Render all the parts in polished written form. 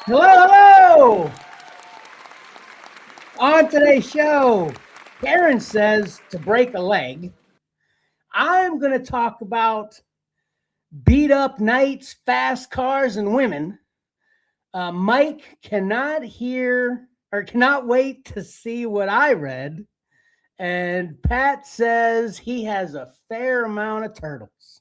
Hello, hello! On today's show, Karen says to break a leg. I'm going to talk about beat up nights, fast cars, and women. Mike cannot wait to see what I read. And Pat says he has a fair amount of turtles.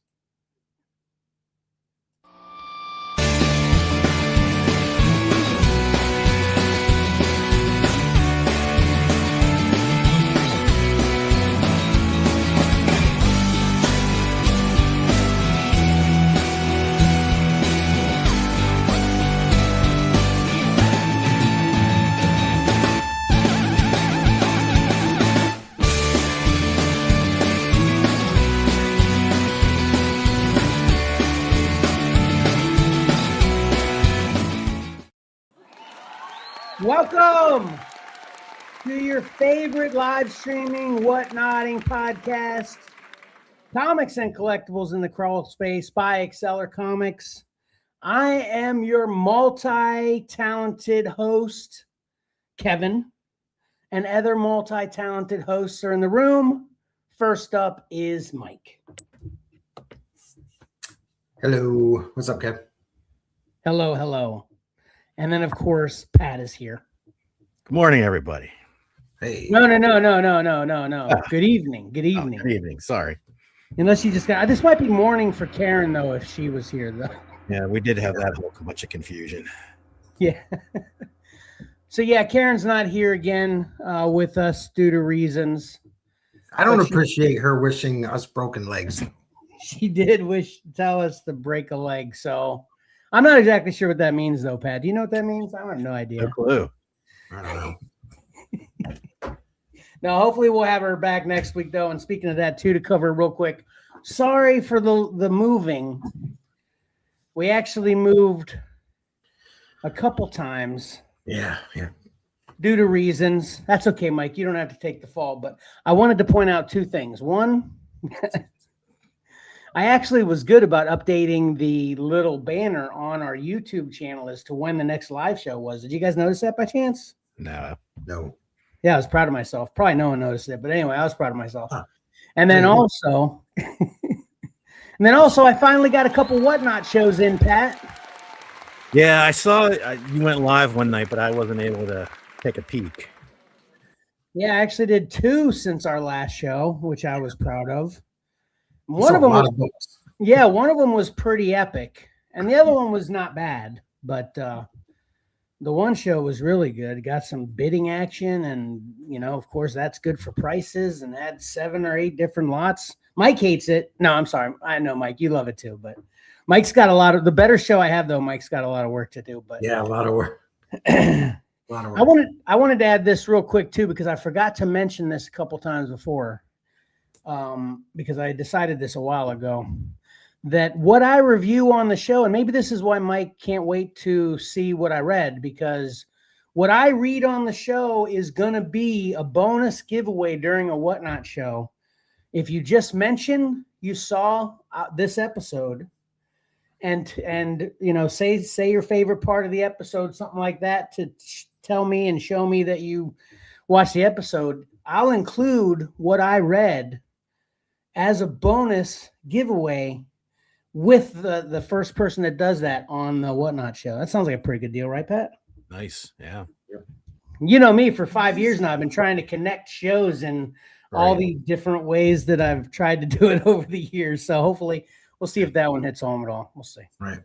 Welcome to your favorite live streaming whatnotting podcast, Comics and Collectibles in the Crawl Space by Exceller Comics. I am your multi-talented host, Kevin, and other multi-talented hosts are in the room. First up is Mike. Hello. What's up, Kev? Hello, hello. And then, of course, Pat is here. Good morning, everybody. Hey. No. Good evening. Good evening. Good evening. Sorry. Unless you just got, this might be morning for Karen, though, if she was here, though. Yeah, we did have that whole bunch of confusion. Yeah. So, yeah, Karen's not here again with us due to reasons. I don't appreciate her wishing us broken legs. She did tell us to break a leg, so I'm not exactly sure what that means, though, Pat. Do you know what that means? I have no idea. No clue. I don't know. No, hopefully we'll have her back next week, though. And speaking of that, too, to cover real quick, sorry for the moving. We actually moved a couple times. Yeah. Due to reasons. That's okay, Mike. You don't have to take the fall. But I wanted to point out two things. One, I actually was good about updating the little banner on our YouTube channel as to when the next live show was. Did you guys notice that by chance? No. Yeah, I was proud of myself. Probably no one noticed it, but anyway, I was proud of myself. Huh. And then also, I finally got a couple whatnot shows in, Pat. Yeah, I saw you went live one night, but I wasn't able to take a peek. Yeah, I actually did two since our last show, which I was proud of. One of them was pretty epic, and the other one was not bad, but the one show was really good. It got some bidding action, and of course, that's good for prices. And had 7 or 8 different lots. Mike hates it. No, I'm sorry. I know, Mike, you love it too, but Mike's got the better show I have, though. Mike's got a lot of work to do, but yeah, a lot of work. I wanted to add this real quick too, because I forgot to mention this a couple times before. Because I decided this a while ago, that what I review on the show, and maybe this is why Mike can't wait to see what I read, because what I read on the show is going to be a bonus giveaway during a whatnot show. If you just mention you saw this episode and say your favorite part of the episode, something like that, to tell me and show me that you watched the episode, I'll include what I read as a bonus giveaway with the first person that does that on the whatnot show. That sounds like a pretty good deal, right, Pat? Nice. Yeah. You know me, for 5 years now, I've been trying to connect shows in all these different ways that I've tried to do it over the years. So hopefully we'll see if that one hits home at all. We'll see. Right.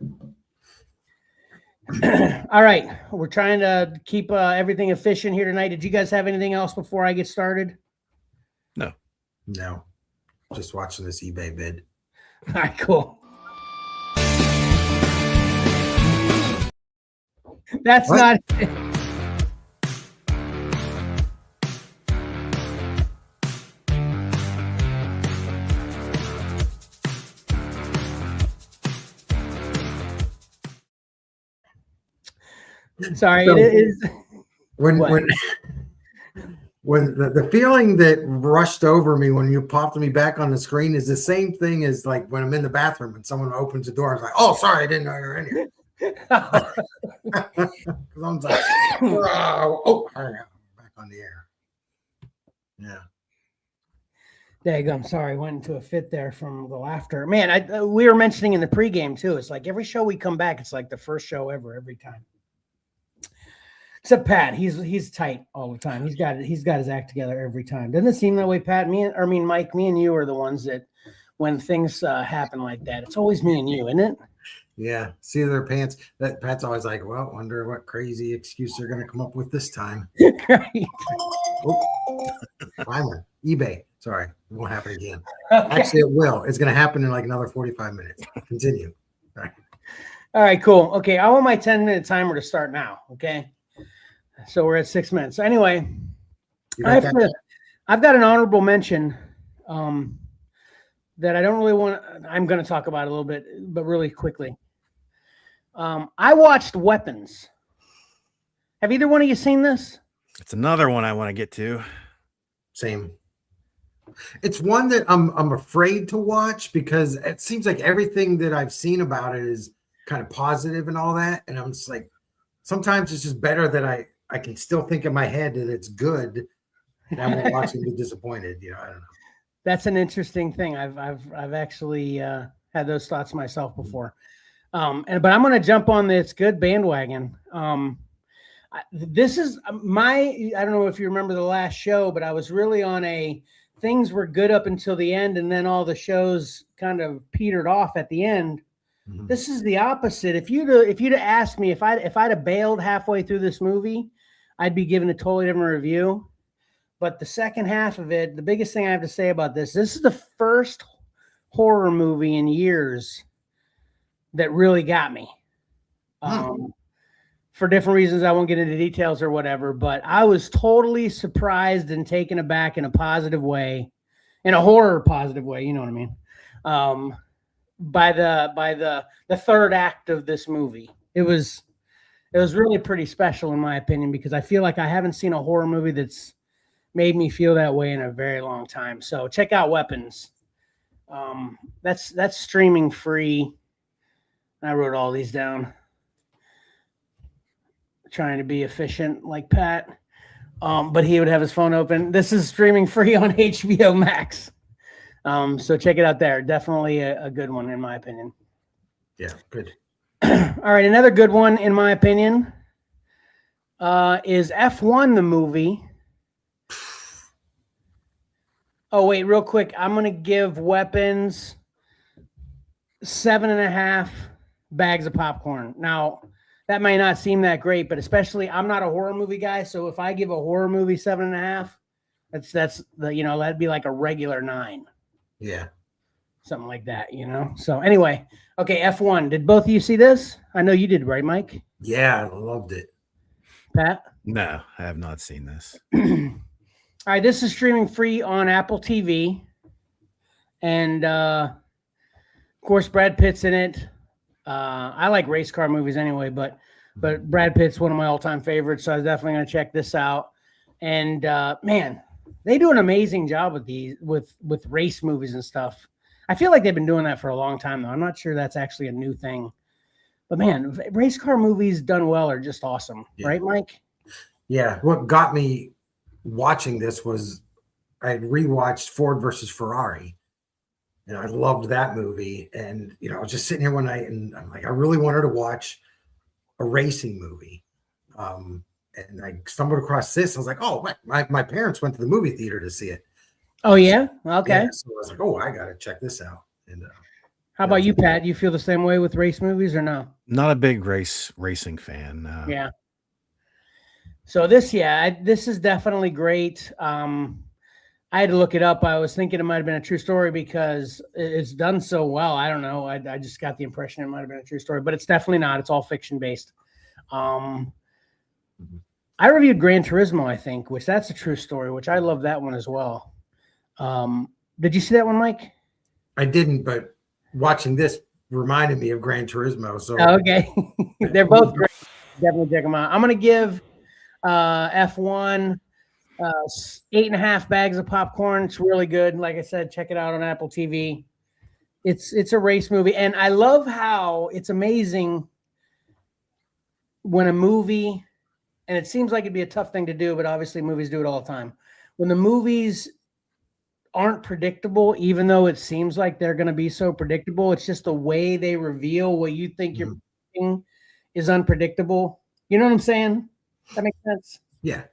All right. We're trying to keep everything efficient here tonight. Did you guys have anything else before I get started? No. Just watching this eBay bid. All right, cool. That's what? Not it. Sorry, so it is. When the feeling that rushed over me when you popped me back on the screen is the same thing as like when I'm in the bathroom and someone opens the door. I was like, "Oh, sorry, I didn't know you were in here." 'Cause I'm like, oh, all right, back on the air. Yeah. There you go. I'm sorry, I went into a fit there from the laughter. Man, we were mentioning in the pregame too. It's like every show we come back, it's like the first show ever every time. Except Pat, he's tight all the time. He's got his act together every time. Doesn't it seem that way, Pat? Mike, me and you are the ones that when things happen like that, it's always me and you, isn't it? Yeah. See their pants. That Pat's always like, well, wonder what crazy excuse they're gonna come up with this time. Right. Oh, finally, eBay. Sorry, it won't happen again. Okay. Actually, it will. It's gonna happen in like another 45 minutes. Continue. All right. All right, cool. Okay, I want my 10-minute timer to start now. Okay. So we're at 6 minutes. So anyway, I've got an honorable mention that I don't really want. I'm going to talk about a little bit, but really quickly. I watched Weapons. Have either one of you seen this? It's another one I want to get to. Same. It's one that I'm afraid to watch because it seems like everything that I've seen about it is kind of positive and all that, and I'm just like, sometimes it's just better that I can still think in my head that it's good, and I won't watch and be disappointed. You know, I don't know. That's an interesting thing. I've actually had those thoughts myself before, but I'm going to jump on this good bandwagon. This is I don't know if you remember the last show, but I was really on a things were good up until the end, and then all the shows kind of petered off at the end. Mm-hmm. This is the opposite. If you'd have asked me if I'd have bailed halfway through this movie, I'd be giving a totally different review. But the second half of it, the biggest thing I have to say about this is the first horror movie in years that really got me. For different reasons, I won't get into details or whatever, but I was totally surprised and taken aback in a positive way, in a horror positive way, you know what I mean? By the third act of this movie. It was really pretty special in my opinion, because I feel like I haven't seen a horror movie that's made me feel that way in a very long time. So check out Weapons. That's streaming free. I wrote all these down. Trying to be efficient like Pat. But he would have his phone open. This is streaming free on HBO Max. So check it out there. Definitely a good one in my opinion. Yeah, good. All right, another good one in my opinion is F1 the movie. Oh wait, real quick, I'm gonna give Weapons 7.5 bags of popcorn. Now that might not seem that great, but especially I'm not a horror movie guy, so if I give a horror movie 7.5, that's the that'd be like a regular 9. Yeah. Something like that, So anyway, okay, F1. Did both of you see this? I know you did, right, Mike? Yeah, I loved it. Pat? No, I have not seen this. All right, this is streaming free on Apple TV. And of course, Brad Pitt's in it. I like race car movies anyway, but Brad Pitt's one of my all-time favorites, so I was definitely going to check this out. And man, they do an amazing job with these with race movies and stuff. I feel like they've been doing that for a long time, though. I'm not sure that's actually a new thing. But man, race car movies done well are just awesome, right, Mike? Yeah. What got me watching this was I had rewatched Ford versus Ferrari, and I loved that movie. And I was just sitting here one night, and I'm like, I really wanted to watch a racing movie. And I stumbled across this. I was like, oh, my parents went to the movie theater to see it. Oh, yeah? Okay. Yeah, so I was like, oh, I got to check this out. And how about you, Pat? Do you feel the same way with race movies or no? Not a big racing fan. No. Yeah. So this is definitely great. I had to look it up. I was thinking it might have been a true story because it's done so well. I don't know. I just got the impression it might have been a true story, but it's definitely not. It's all fiction based. I reviewed Gran Turismo, I think, which that's a true story, which I love that one as well. Did you see that one, Mike? I didn't, but watching this reminded me of Gran Turismo. So okay. They're both great. Definitely check them out. I'm going to give F1 8.5 bags of popcorn. It's really good. Like I said, check it out on Apple TV. It's a race movie, and I love how it's amazing when a movie, and it seems like it'd be a tough thing to do, but obviously movies do it all the time. When the movies aren't predictable, even though it seems like they're going to be so predictable, it's just the way they reveal what you think you're predicting is unpredictable. You know what I'm saying? That makes sense. Yeah.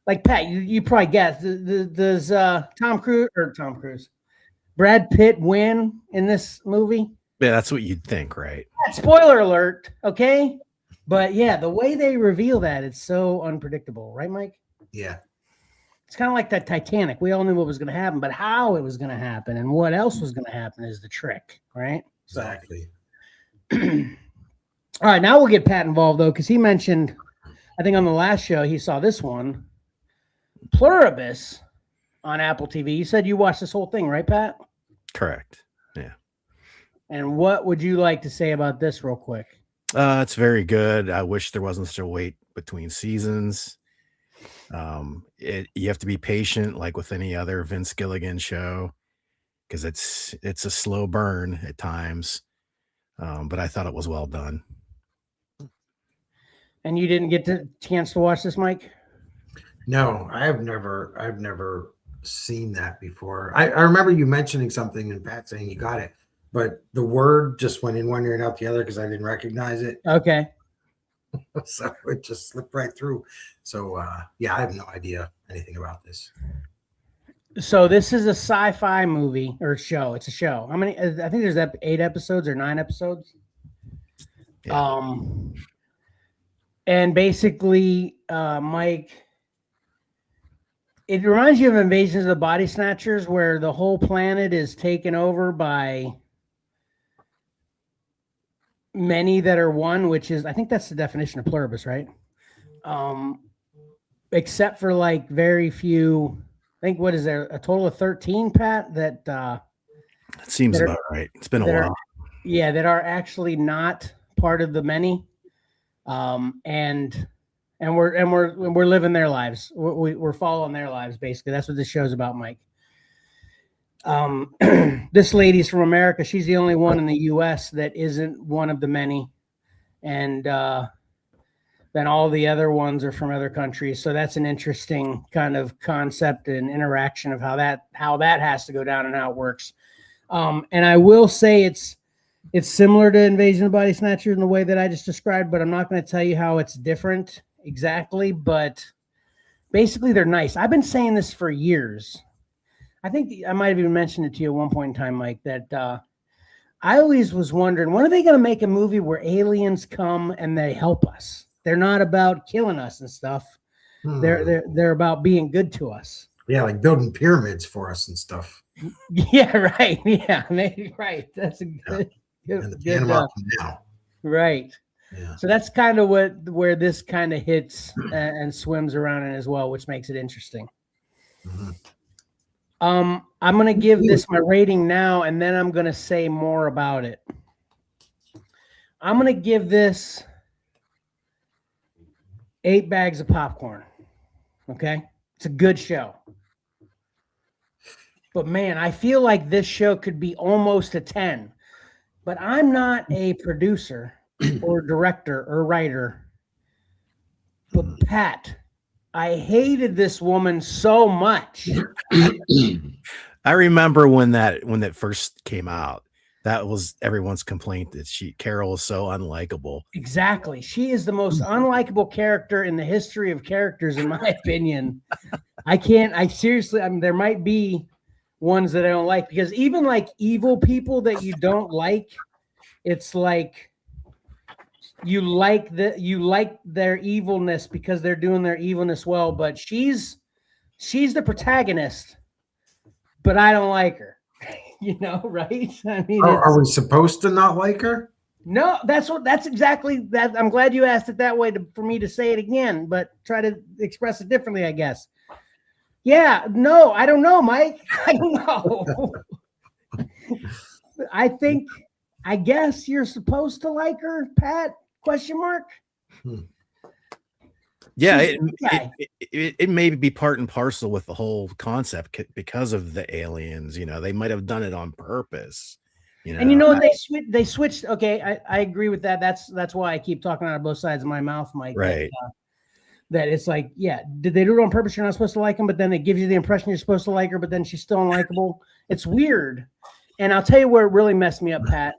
Like Pat, you probably guess. Does Brad Pitt win in this movie? Yeah, that's what you'd think, right? Spoiler alert, okay? But yeah, the way they reveal that, it's so unpredictable, right, Mike? Yeah. It's kind of like that Titanic. We all knew what was going to happen, but how it was going to happen and what else was going to happen is the trick, right? Exactly. All right, now we'll get Pat involved, though, because he mentioned, I think on the last show, he saw this one, Pluribus on Apple TV. You said you watched this whole thing, right, Pat? Correct. Yeah. And what would you like to say about this real quick? It's very good. I wish there wasn't such a wait between seasons. You have to be patient, like with any other Vince Gilligan show, because it's a slow burn at times. But I thought it was well done. And you didn't get the chance to watch this, Mike? No, I've never seen that before. I remember you mentioning something and Pat saying you got it, but the word just went in one ear and out the other because I didn't recognize it. Okay. So it just slipped right through. So yeah, I have no idea anything about this. So this is a sci-fi movie or show. It's a show. How many? I think there's 8 episodes or 9 episodes. Yeah. And basically, Mike, it reminds you of Invasions of the Body Snatchers, where the whole planet is taken over by many that are one, which is, I think that's the definition of pluribus, right? Except for like very few. I think, what is there, a total of 13, Pat? That it seems about right. It's been a while. That are actually not part of the many, and we're living their lives. We're following their lives, basically. That's what this show's about, Mike. This lady's from America. She's the only one in the U.S. that isn't one of the many, and then all the other ones are from other countries. So that's an interesting kind of concept and interaction of how that has to go down and how it works. And I will say it's similar to Invasion of the Body Snatchers in the way that I just described, but I'm not going to tell you how it's different exactly. But basically, they're nice. I've been saying this for years. I think I might have even mentioned it to you at one point in time, Mike, that I always was wondering, when are they going to make a movie where aliens come and they help us? They're not about killing us and stuff. They're about being good to us. Yeah, like building pyramids for us and stuff. Yeah, right. Yeah, maybe right. That's a good. And the Panama Canal. Right. Yeah. So that's kind of where this kind of hits and swims around in as well, which makes it interesting. Mm-hmm. I'm going to give this my rating now, and then I'm going to say more about it. I'm going to give this 8 bags of popcorn. Okay? It's a good show. But man, I feel like this show could be almost a 10. But I'm not a producer or director or writer. But Pat, I hated this woman so much. I remember when that first came out. That was everyone's complaint that Carol is so unlikable. Exactly. She is the most unlikable character in the history of characters, in my opinion. I seriously, I mean, there might be ones that I don't like, because even like evil people that you don't like, it's like you like their evilness because they're doing their evilness well. But she's the protagonist, but I don't like her. You know, right? I mean, are we supposed to not like her? No, that's exactly that. I'm glad you asked it that way for me to say it again, but try to express it differently, I guess. Yeah, no, I don't know, Mike. I don't know. I guess you're supposed to like her, Pat? Question mark. Yeah, it may be part and parcel with the whole concept because of the aliens. You know, they might have done it on purpose. And you know what, they switched. Okay, I agree with that. That's why I keep talking out of both sides of my mouth, Mike. Right. That it's like, yeah, did they do it on purpose? You're not supposed to like him, but then it gives you the impression you're supposed to like her, but then she's still unlikable. It's weird. And I'll tell you where it really messed me up, Pat,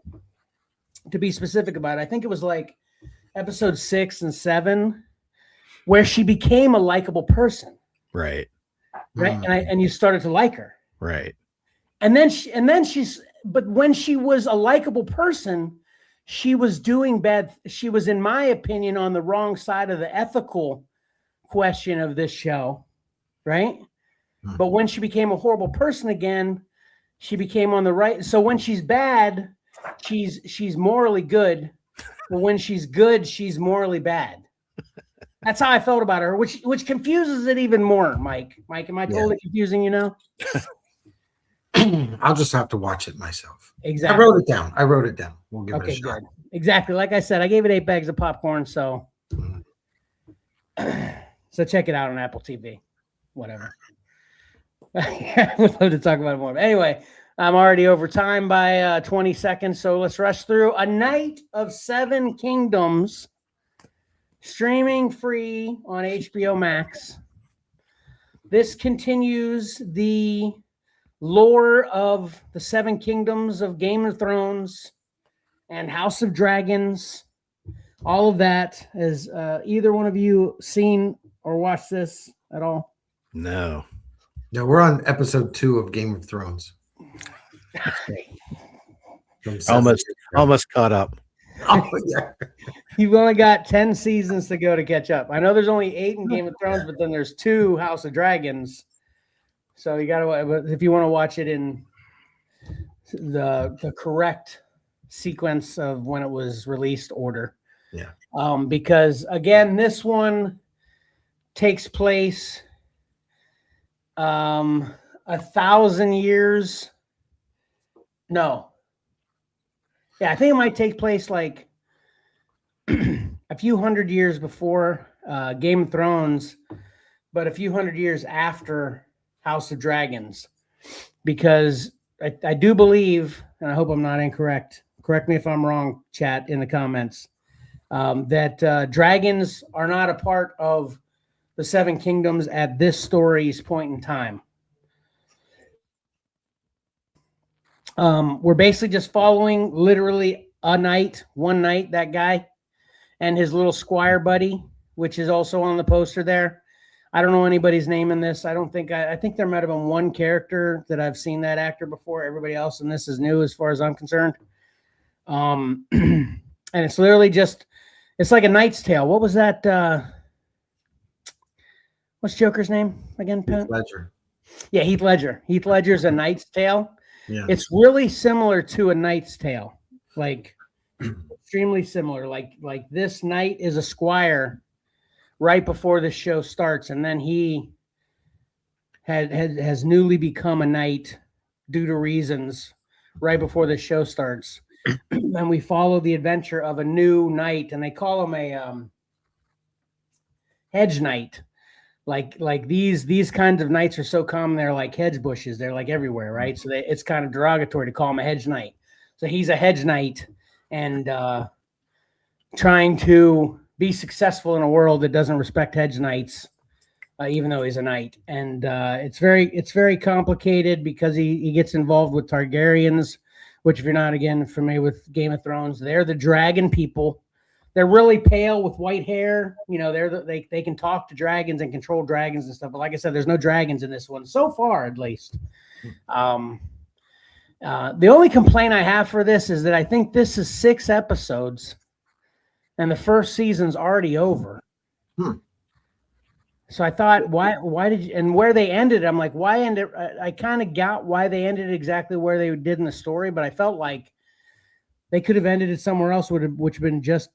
to be specific about it. I think it was like episode 6 and 7 where she became a likable person. Right. Right. And you started to like her. Right. And then she's, but when she was a likable person, she was doing bad. She was, in my opinion, on the wrong side of the ethical question of this show. Right. But when she became a horrible person again, she became on the right. So when she's bad, she's morally good. But when she's good, she's morally bad. That's how I felt about her, which confuses it even more, Mike. Mike, am I totally confusing you now? I'll just have to watch it myself. Exactly. I wrote it down. We'll give it a shot. Good. Exactly. Like I said, I gave it 8 bags of popcorn. So, so check it out on Apple TV. Whatever. I would love to talk about it more. But anyway, I'm already over time by 20 seconds. So let's rush through A Knight of 7 Kingdoms, streaming free on HBO Max. This continues the lore of the 7 kingdoms of Game of Thrones and House of Dragons. All of that. Has either one of you seen or watched this at all? No. No, we're on episode 2 of Game of Thrones. Almost caught up. Oh, yeah. You've only got 10 seasons to go to catch up. I know there's only 8 in Game of Thrones, but then there's 2 House of Dragons. So you got to, if you want to watch it in the correct sequence of when it was released order. Yeah. Because again, this one takes place 1,000 years. No. Yeah, I think it might take place like a few hundred years before Game of Thrones, but a few hundred years after House of Dragons, because I do believe, and I hope I'm not incorrect, correct me if I'm wrong, chat in the comments, that dragons are not a part of the 7 kingdoms at this story's point in time. We're basically just following literally one knight, that guy, and his little squire buddy, which is also on the poster there. I don't know anybody's name in this. I think there might have been one character that I've seen that actor before. Everybody else in this is new as far as I'm concerned. And it's literally just, it's like A Knight's Tale. What was that? What's Joker's name again, Pat? Heath Ledger. Yeah, Heath Ledger. Heath Ledger's A Knight's Tale. Yeah. It's really similar to A Knight's Tale, like extremely similar. Like this knight is a squire right before the show starts, and then he has newly become a knight due to reasons right before the show starts. And we follow the adventure of a new knight, and they call him a hedge knight. Like these kinds of knights are so common, they're like hedge bushes. They're like everywhere, right? So it's kind of derogatory to call him a hedge knight. So he's a hedge knight and trying to be successful in a world that doesn't respect hedge knights, even though he's a knight. And it's very complicated because he gets involved with Targaryens, which if you're not, again, familiar with Game of Thrones, they're the dragon people. They're really pale with white hair. You know, they can talk to dragons and control dragons and stuff. But like I said, there's no dragons in this one so far, at least. The only complaint I have for this is that I think this is 6 episodes, and the first season's already over. So I thought, why did you, and where they ended, I'm like, why ended? I kind of got why they ended exactly where they did in the story, but I felt like they could have ended it somewhere else, which would have been just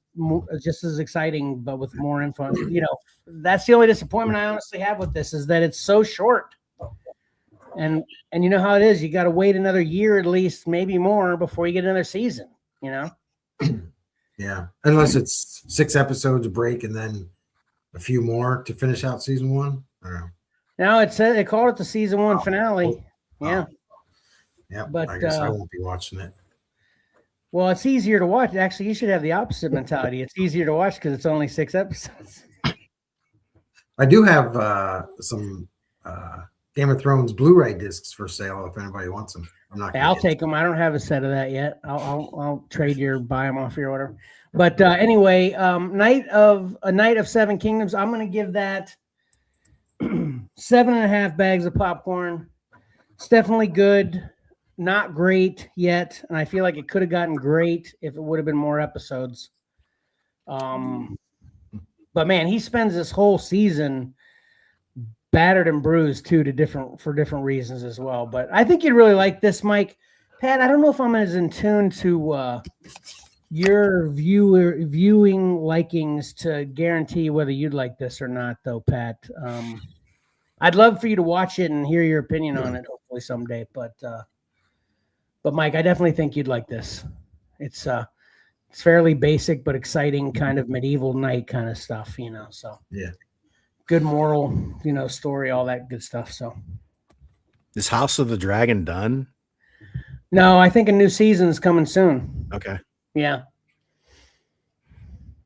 as exciting, but with more info. You know, that's the only disappointment I honestly have with this, is that it's so short. And you know how it is. You got to wait another year at least, maybe more, before you get another season, you know? Yeah. Unless it's 6 episodes, a break, and then a few more to finish out season 1. I don't know. No, it said they called it the season 1 finale. Yeah. Yeah. But I guess I won't be watching it. Well, it's easier to watch. Actually, you should have the opposite mentality. It's easier to watch because it's only 6 episodes. I do have some Game of Thrones Blu-ray discs for sale if anybody wants them. I'm not. I'll take them. I don't have a set of that yet. I'll trade your buy them off your order. But anyway, A Knight of 7 Kingdoms. I'm going to give that 7.5 bags of popcorn. It's definitely good. Not great yet, and I feel like it could have gotten great if it would have been more episodes. But man, he spends this whole season battered and bruised too, for different reasons as well. But I think you'd really like this, Mike. Pat, I don't know if I'm as in tune to your viewing likings to guarantee whether you'd like this or not, though, Pat. I'd love for you to watch it and hear your opinion on it, hopefully someday. But Mike, I definitely think you'd like this. It's fairly basic but exciting, kind of medieval knight kind of stuff, So yeah, good moral, story, all that good stuff. So Is House of the Dragon done? no, I think a new season's coming soon. Okay. Yeah.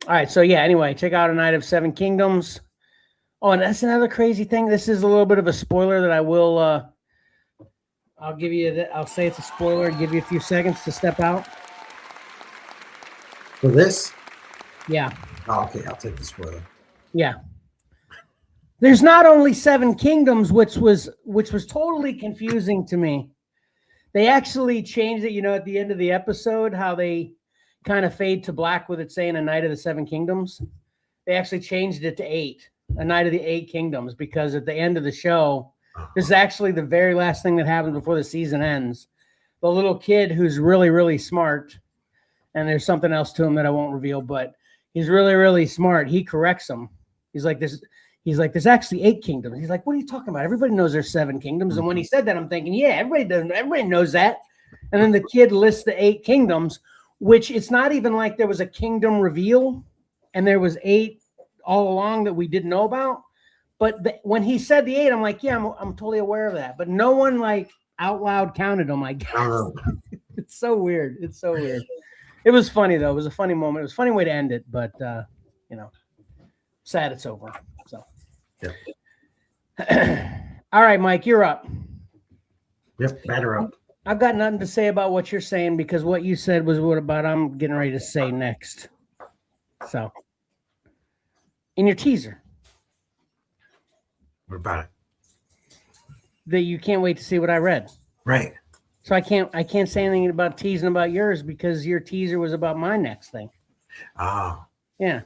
All right. So yeah. Anyway, check out A Knight of 7 Kingdoms. Oh, and that's another crazy thing. This is a little bit of a spoiler that I will. I'll give you. I'll say it's a spoiler. Give you a few seconds to step out. for this. Yeah. Oh, okay, I'll take the spoiler. Yeah. There's not only 7 kingdoms, which was totally confusing to me. They actually changed it, at the end of the episode, how they kind of fade to black with it saying A Knight of the 7 Kingdoms. They actually changed it to 8, A Knight of the 8 Kingdoms, because at the end of the show, this is actually the very last thing that happens before the season ends. The little kid who's really, really smart, and there's something else to him that I won't reveal, but he's really, really smart. He corrects him. He's like, there's actually 8 kingdoms. He's like, what are you talking about? Everybody knows there's 7 kingdoms. And when he said that, I'm thinking, yeah, everybody knows that. And then the kid lists the 8 kingdoms, which it's not even like there was a kingdom reveal and there was 8 all along that we didn't know about. But when he said the 8, I'm like, yeah, I'm totally aware of that. But no one like out loud counted them, I guess. It's so weird. It's so weird. It was funny though. It was a funny moment. It was a funny way to end it, but sad it's over. So yeah. All right, Mike, you're up. Yep, batter up. I've got nothing to say about what you're saying because what you said was what about I'm getting ready to say next. So in your teaser. What about it? That you can't wait to see what I read. Right. So I can't say anything about teasing about yours because your teaser was about my next thing. Oh. Yeah.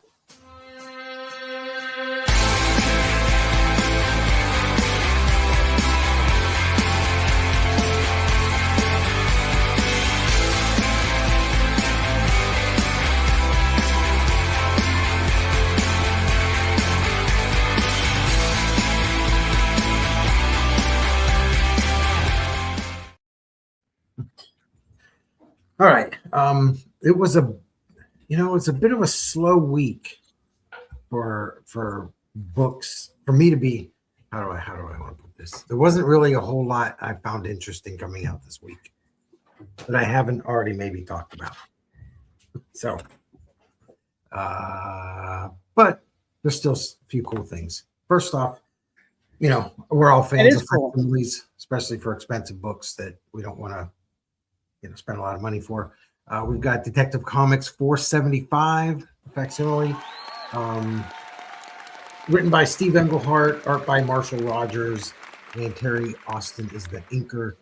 All right. It was it's a bit of a slow week for books for me to be. How do I want to put this? There wasn't really a whole lot I found interesting coming out this week that I haven't already maybe talked about. So, but there's still a few cool things. First off, we're all fans of cool. movies, especially for expensive books that we don't want to spend a lot of money for. We've got Detective Comics 475 facsimile, written by Steve Englehart, art by Marshall Rogers, and Terry Austin is the inker.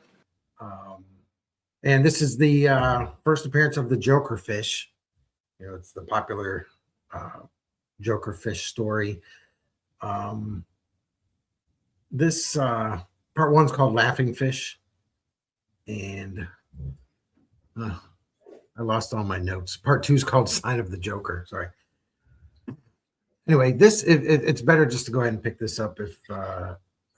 And this is the first appearance of the Joker fish. It's the popular Joker fish story. This part 1's called Laughing Fish, and I lost all my notes. Part 2 is called Sign of the Joker. Sorry. Anyway, it's better just to go ahead and pick this up if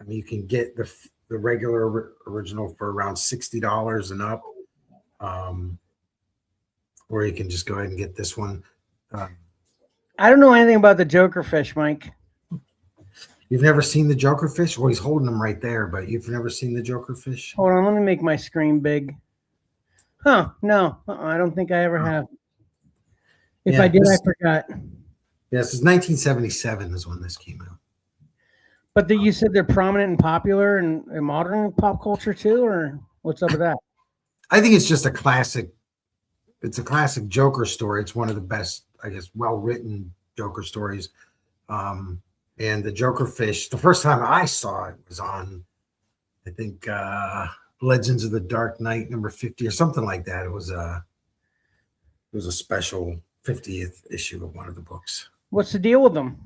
you can get the regular original for around $60 and up, or you can just go ahead and get this one. I don't know anything about the Joker fish, Mike. You've never seen the Joker fish? Well, he's holding them right there, but you've never seen the Joker fish? Hold on, let me make my screen big. Huh? No, I don't think I ever have. If Yeah, I did, I this, forgot. this is 1977 is when this came out. But you said they're prominent and popular in modern pop culture too, or what's up with that? I think it's just a classic. It's a classic Joker story. It's one of the best, I guess, well-written Joker stories. And the Joker fish, the first time I saw it was on, I think, Legends of the Dark Knight number 50 or something like that. It was a special 50th issue of one of the books. What's the deal with them?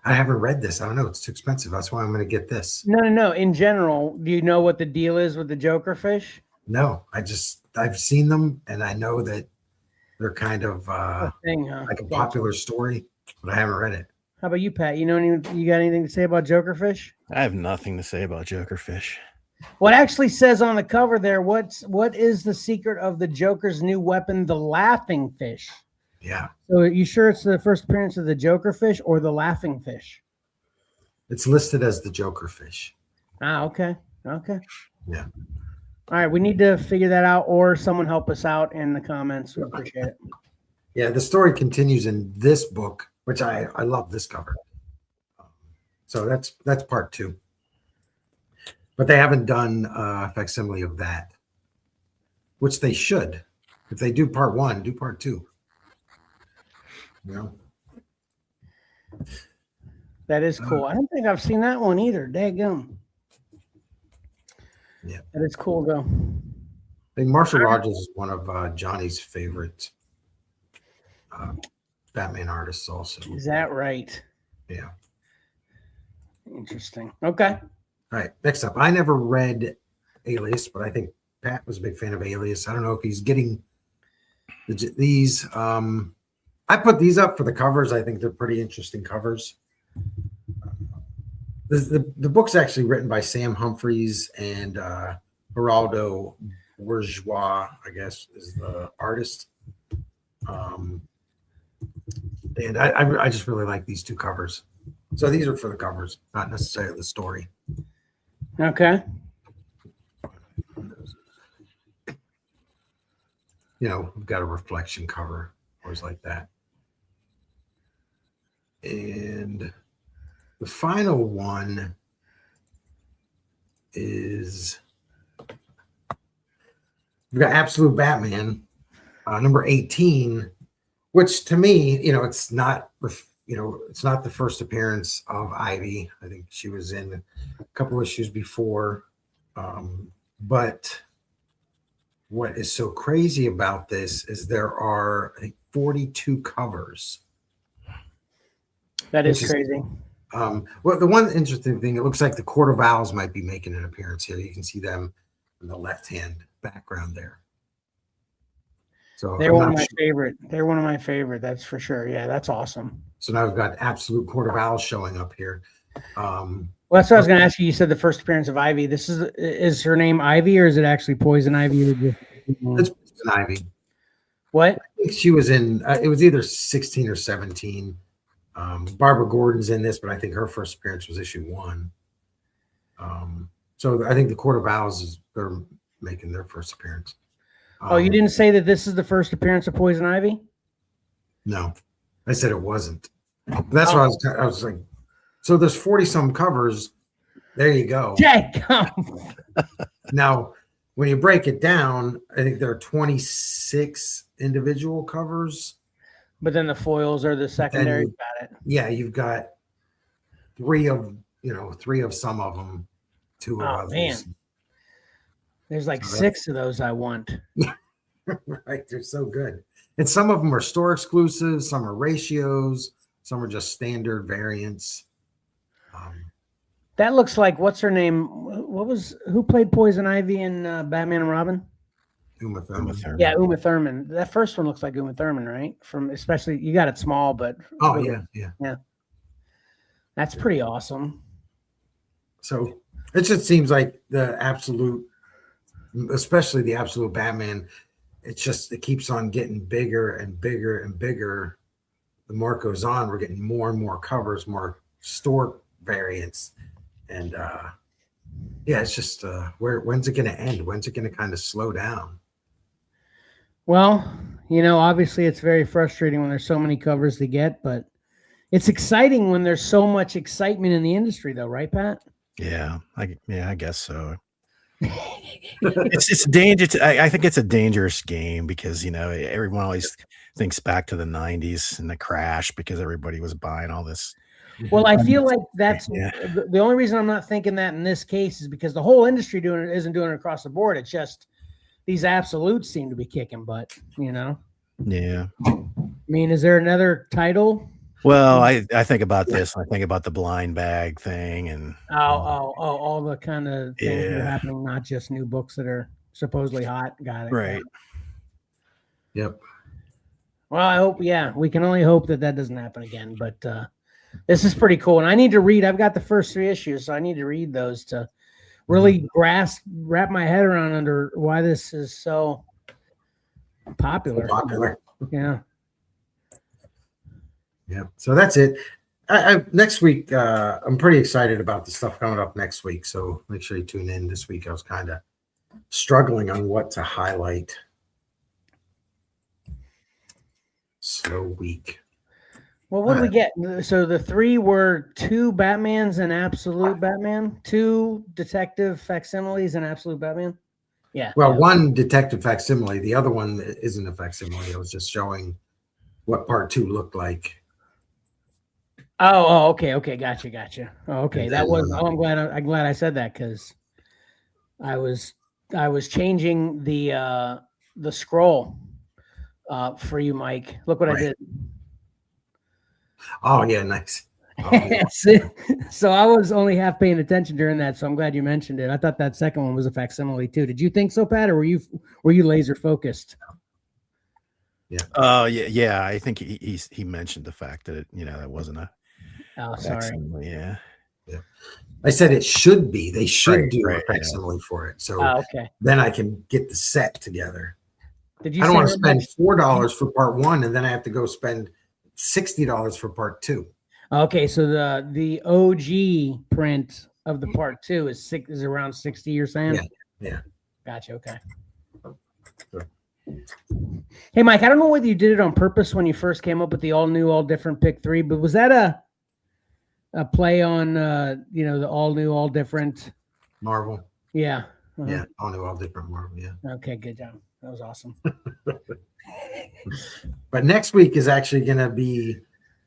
I haven't read this. I don't know. It's too expensive. That's why I'm going to get this. No. In general, do you know what the deal is with the Joker fish? No, I've seen them and I know that they're kind of Thing, huh? like a popular story, but I haven't read it. How about you, Pat? You got anything to say about Joker fish? I have nothing to say about Jokerfish. What actually says on the cover there? What is the secret of the Joker's new weapon, the laughing fish? Yeah. So, are you sure it's the first appearance of the Joker fish or the laughing fish? It's listed as the Joker fish. Ah, okay. Yeah. All right, we need to figure that out, or someone help us out in the comments. We appreciate it. Yeah, the story continues in this book, which I love this cover. So that's part 2. But they haven't done a facsimile of that, which they should. If they do part 1, do part 2. You know? That is cool. I don't think I've seen that one either. Daggum. Yeah. That is cool, though. I think Marshall Rogers is one of Johnny's favorite Batman artists also. Is that right? Yeah. Interesting. Okay. All right. Next up, I never read Alias, but I think Pat was a big fan of Alias. I don't know if he's getting these. I put these up for the covers. I think they're pretty interesting covers. The book's actually written by Sam Humphries and Geraldo Bourgeois, I guess, is the artist. And I just really like these 2 covers. So these are for the covers, not necessarily the story. Okay. You know, we've got a reflection cover, always like that. And the final one is we've got Absolute Batman, number 18, which to me, you know, it's not the first appearance of Ivy. I think she was in a couple issues before. But what is so crazy about this is there are, I think, 42 covers. That is crazy. Well, the one interesting thing, it looks like the Court of Owls might be making an appearance here. You can see them in the left-hand background there. So They're one of my favorite. They're one of my favorite. That's for sure. Yeah, that's awesome. So now we've got Absolute Court of Owls showing up here. Well, that's what I was going to ask you. You said the first appearance of Ivy. This is her name Ivy, or is it actually Poison Ivy? It's Poison Ivy. What? I think she was in. It was either 16 or 17. Barbara Gordon's in this, but I think her first appearance was issue 1. So I think the Court of Owls they're making their first appearance. Oh, you didn't say that this is the first appearance of Poison Ivy? No, I said it wasn't. But that's why I was like, so there's 40 some covers. There you go. Now, when you break it down, I think there are 26 individual covers. But then the foils are the secondary. Got it. Yeah, you've got 3 of some of them, 2 of others. Man. There's like 6 of those I want. Right, they're so good. And some of them are store exclusives, some are ratios, some are just standard variants. That looks like, what's her name? Who played Poison Ivy in Batman and Robin? Uma Thurman. Yeah, Uma Thurman. That first one looks like Uma Thurman, right? Especially you got it small, but yeah. That's pretty awesome. So it just seems like the Absolute, especially the Absolute Batman, it keeps on getting bigger and bigger and bigger. The more it goes on, we're getting more and more covers, more store variants, and it's just when's it going to end? When's it going to kind of slow down? Well, obviously it's very frustrating when there's so many covers to get, but it's exciting when there's so much excitement in the industry, though, right, Pat? Yeah, I guess so. It's dangerous. I think it's a dangerous game because everyone always thinks back to the '90s and the crash because everybody was buying all this. Well, I feel like that's Yeah. the only reason I'm not thinking that in this case is because the whole industry isn't doing it across the board. It's just these absolutes seem to be kicking butt. Yeah. I mean, is there another title? Well, I think about this. I think about the blind bag thing and all the kind of things that are Yeah. happening, not just new books that are supposedly hot. Got it. right. Yep. Well, I hope, we can only hope that doesn't happen again. But this is pretty cool. And I need to read. I've got the first 3 issues, so I need to read those to really wrap my head around under why this is so popular. Yeah. Yeah. So that's it. Next week, I'm pretty excited about the stuff coming up next week. So make sure you tune in this week. I was kind of struggling on what to highlight. Slow week. Well, what do we get? So the 3 were 2 Batmans and Absolute Batman, 2 Detective Facsimiles and Absolute Batman. Yeah. Well, 1 Detective Facsimile. The other one isn't a facsimile. It was just showing what part 2 looked like. Oh, okay, gotcha. Oh, okay, that was. I'm glad I said that because I was changing the scroll for you, Mike. Look what I did. Oh yeah, nice. Oh, yeah. So I was only half paying attention during that, so I'm glad you mentioned it. I thought that second one was a facsimile too. Did you think so, Pat, or were you laser focused? Yeah. Yeah. I think he mentioned the fact that that wasn't a. Oh, sorry. Yeah. I said it should be. They should do right, a facsimile for it. So okay. then I can get the set together. Did you? I don't want to spend $4 for part 1 and then I have to go spend $60 for part 2. Okay, so the OG print of the part 2 is around 60. You're saying? Yeah. Gotcha. Okay. Sure. Hey, Mike, I don't know whether you did it on purpose when you first came up with the all new, all different pick 3, but was that a play on the all new, all different Marvel? Yeah. Yeah, all new, all different Marvel. Yeah. Okay, good job. That was awesome. But next week is actually going to be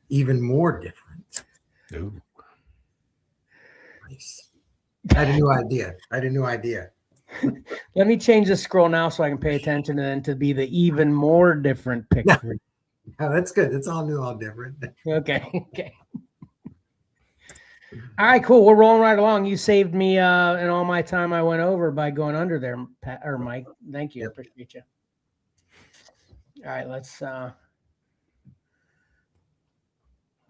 even more different. Ooh. Nice. I had a new idea. Let me change the scroll now so I can pay attention and then to be the even more different pick 3. Oh, that's good. It's all new, all different. Okay. All right, cool. We're rolling right along. You saved me and all my time I went over by going under there, Pat, or Mike. Thank you. I appreciate you. All right, let's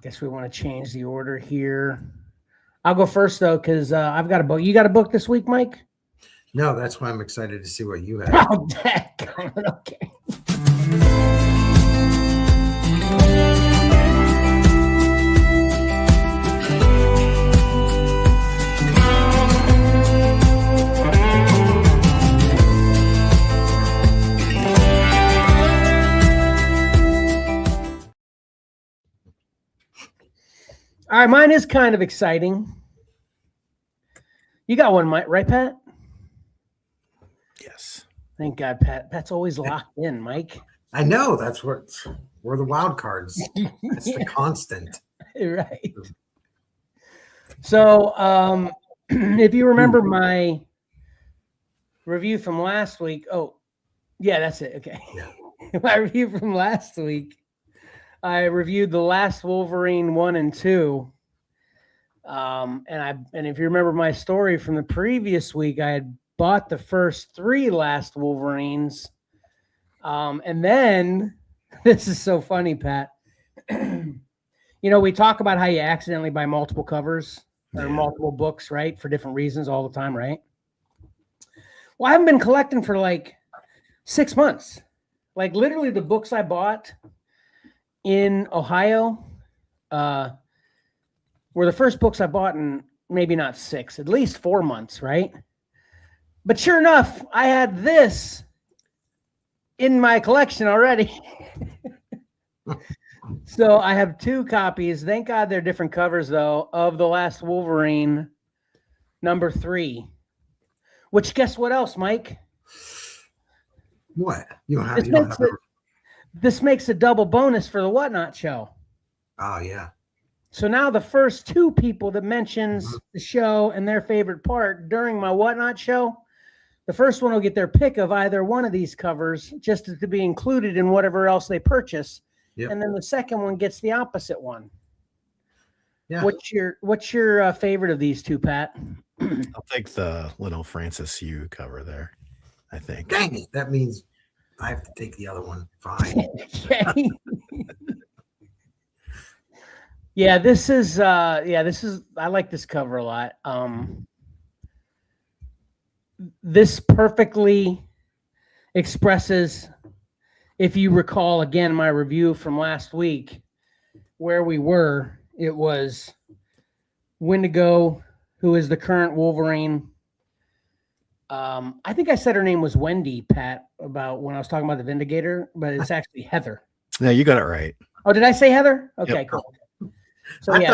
guess we want to change the order here. I'll go first though, because I've got a book. You got a book this week, Mike? No, that's why I'm excited to see what you have. Oh, okay. All right, mine is kind of exciting. You got one, Mike, right, Pat? Yes. Thank God, Pat. Pat's always locked in, Mike. I know. That's we're the wild cards. That's the constant. Right. So, if you remember my review from last week, yeah, that's it. Okay. Yeah. My review from last week, I reviewed The Last Wolverine 1 and 2. And if you remember my story from the previous week, I had bought the first 3 Last Wolverines. And then this is so funny, Pat. We talk about how you accidentally buy multiple covers or multiple books, right? For different reasons all the time, right? Well, I haven't been collecting for like 6 months. Like literally the books I bought in Ohio were the first books I bought in maybe not 6, at least 4 months, right? But sure enough, I had this in my collection already. So I have 2 copies. Thank God they're different covers, though, of The Last Wolverine #3. Which, guess what else, Mike? What? This makes a double bonus for the Whatnot show. Oh, yeah. So now the first 2 people that mentions the show and their favorite part during my Whatnot show, the first one will get their pick of either one of these covers just to be included in whatever else they purchase. Yep. And then the second one gets the opposite one. Yeah. What's your favorite of these 2, Pat? I'll take the little Francis Yu cover there, I think. Dang it. That means I have to take the other one. Fine. Okay. Yeah, this is I like this cover a lot. This perfectly expresses, if you recall again my review from last week, where we were. It was Wendigo, who is the current Wolverine. I think I said her name was Wendy, Pat, about when I was talking about the Vindicator, but it's actually Heather. No, you got it right. Oh, did I say Heather? Okay, yep. Cool. So I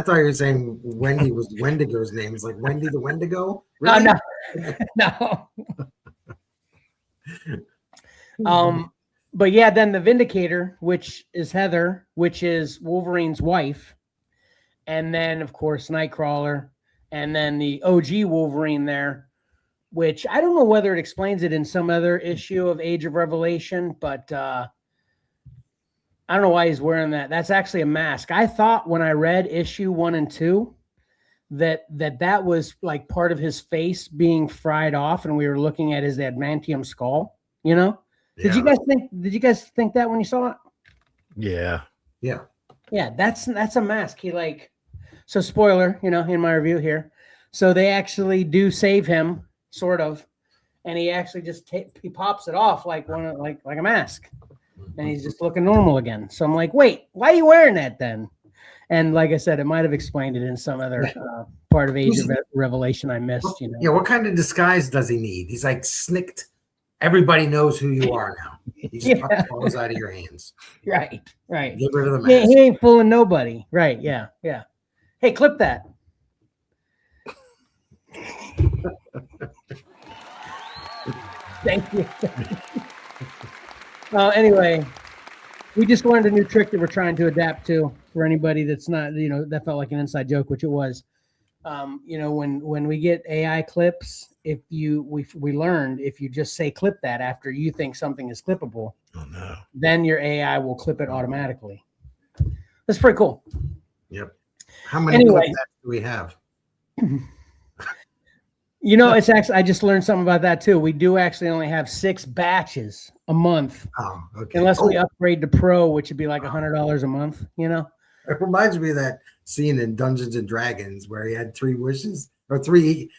thought you were saying Wendy was Wendigo's name. It's like Wendy the Wendigo? Really? No. But yeah, then the Vindicator, which is Heather, which is Wolverine's wife. And then, of course, Nightcrawler. And then the OG Wolverine there, which I don't know whether it explains it in some other issue of Age of Revelation, but I don't know why he's wearing that. That's actually a mask. I thought when I read issue 1 and 2 that was like part of his face being fried off, and we were looking at his adamantium skull. You know? Yeah. Did you guys think that when you saw it? Yeah. Yeah. Yeah, that's a mask. So spoiler, in my review here. So they actually do save him, sort of, and he actually just he pops it off like a mask. And he's just looking normal again. So I'm like, wait, why are you wearing that then? And like I said, it might have explained it in some other part of Age of Revelation I missed. Yeah, what kind of disguise does he need? He's like snicked. Everybody knows who you are now. You just pop the balls out of your hands. Right. Get rid of the mask. He ain't fooling nobody. Right, yeah. Hey, clip that. Thank you. Anyway, we just learned a new trick that we're trying to adapt to for anybody that's not, that felt like an inside joke, which it was. When we get AI clips, we learned if you just say clip that after you think something is clippable, then your AI will clip it automatically. That's pretty cool. Yep. How many clips do we have? It's actually, I just learned something about that too. We do actually only have 6 batches a month. Oh, okay. Unless we upgrade to Pro, which would be like $100 a month, It reminds me of that scene in Dungeons and Dragons where he had 3 wishes or three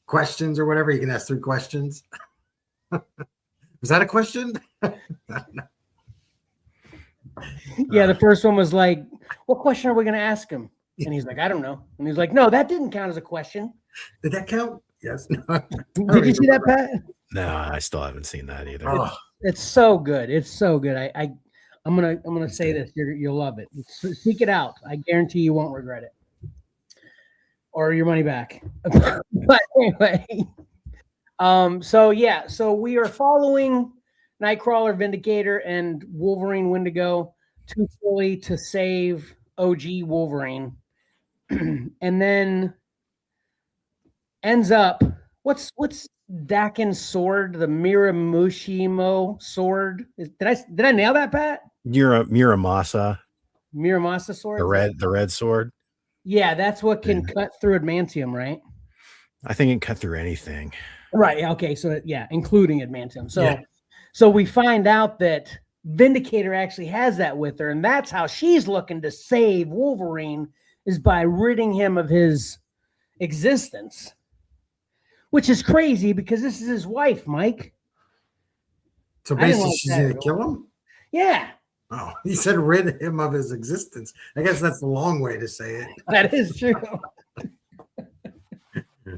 questions or whatever. You can ask 3 questions. Was that a question? Yeah, the first one was like, what question are we going to ask him? And he's like, I don't know. And he's like, no, that didn't count as a question. Did that count? Yes. Did you see that, Pat? No, I still haven't seen that either. It's so good. It's so good. I'm gonna say this. You'll love it. Seek it out. I guarantee you won't regret it, or your money back. But anyway, so we are following Nightcrawler, Vindicator, and Wolverine Wendigo too fully to save OG Wolverine, and then ends up what's Dakin's sword, the Miramushimo sword. Did I nail that, Pat? Muramasa sword. The red sword. Yeah, that's what can cut through adamantium, right? I think it can cut through anything. Right. Okay. So including adamantium. So we find out that Vindicator actually has that with her, and that's how she's looking to save Wolverine, is by ridding him of his existence. Which is crazy because this is his wife, Mike. So basically she's going to kill him? Yeah. Oh, he said rid him of his existence. I guess that's the long way to say it. That is true.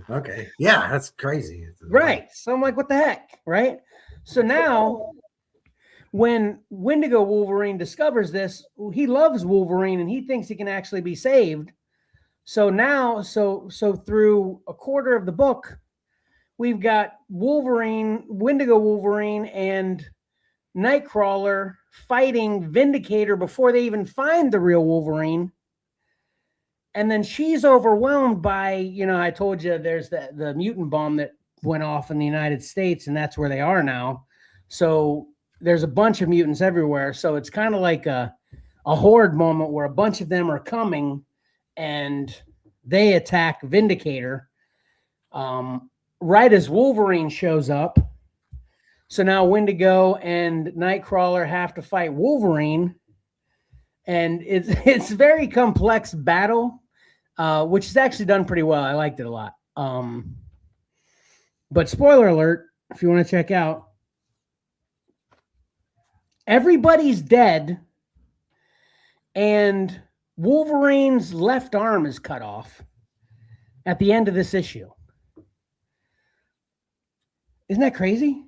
Okay. Yeah, that's crazy. Right. So I'm like, what the heck? Right. So now when Wendigo Wolverine discovers this, he loves Wolverine and he thinks he can actually be saved. So now, so through a quarter of the book, we've got Wolverine, Wendigo Wolverine, and Nightcrawler fighting Vindicator before they even find the real Wolverine. And then she's overwhelmed by, you know, I told you there's the mutant bomb that went off in the United States, and that's where they are now. So there's a bunch of mutants everywhere. So it's kind of like a horde moment where a bunch of them are coming and they attack Vindicator right as Wolverine shows up. So now Wendigo and Nightcrawler have to fight Wolverine. And it's very complex battle, which is actually done pretty well. I liked it a lot. But spoiler alert, if you want to check out, everybody's dead, and Wolverine's left arm is cut off at the end of this issue. Isn't that crazy?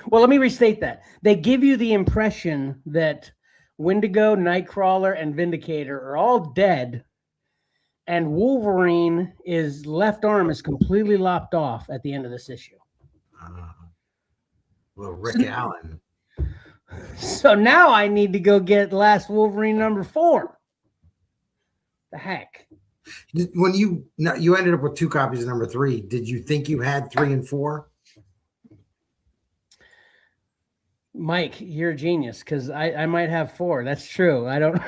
Well, let me restate that. They give you the impression that Wendigo, Nightcrawler, and Vindicator are all dead, and Wolverine's left arm is completely lopped off at the end of this issue. Well, Rick Allen. So now I need to go get Last Wolverine #4. The heck? When you ended up with 2 copies of #3, did you think you had 3 and 4? Mike, you're a genius, because I might have 4. That's true. I don't.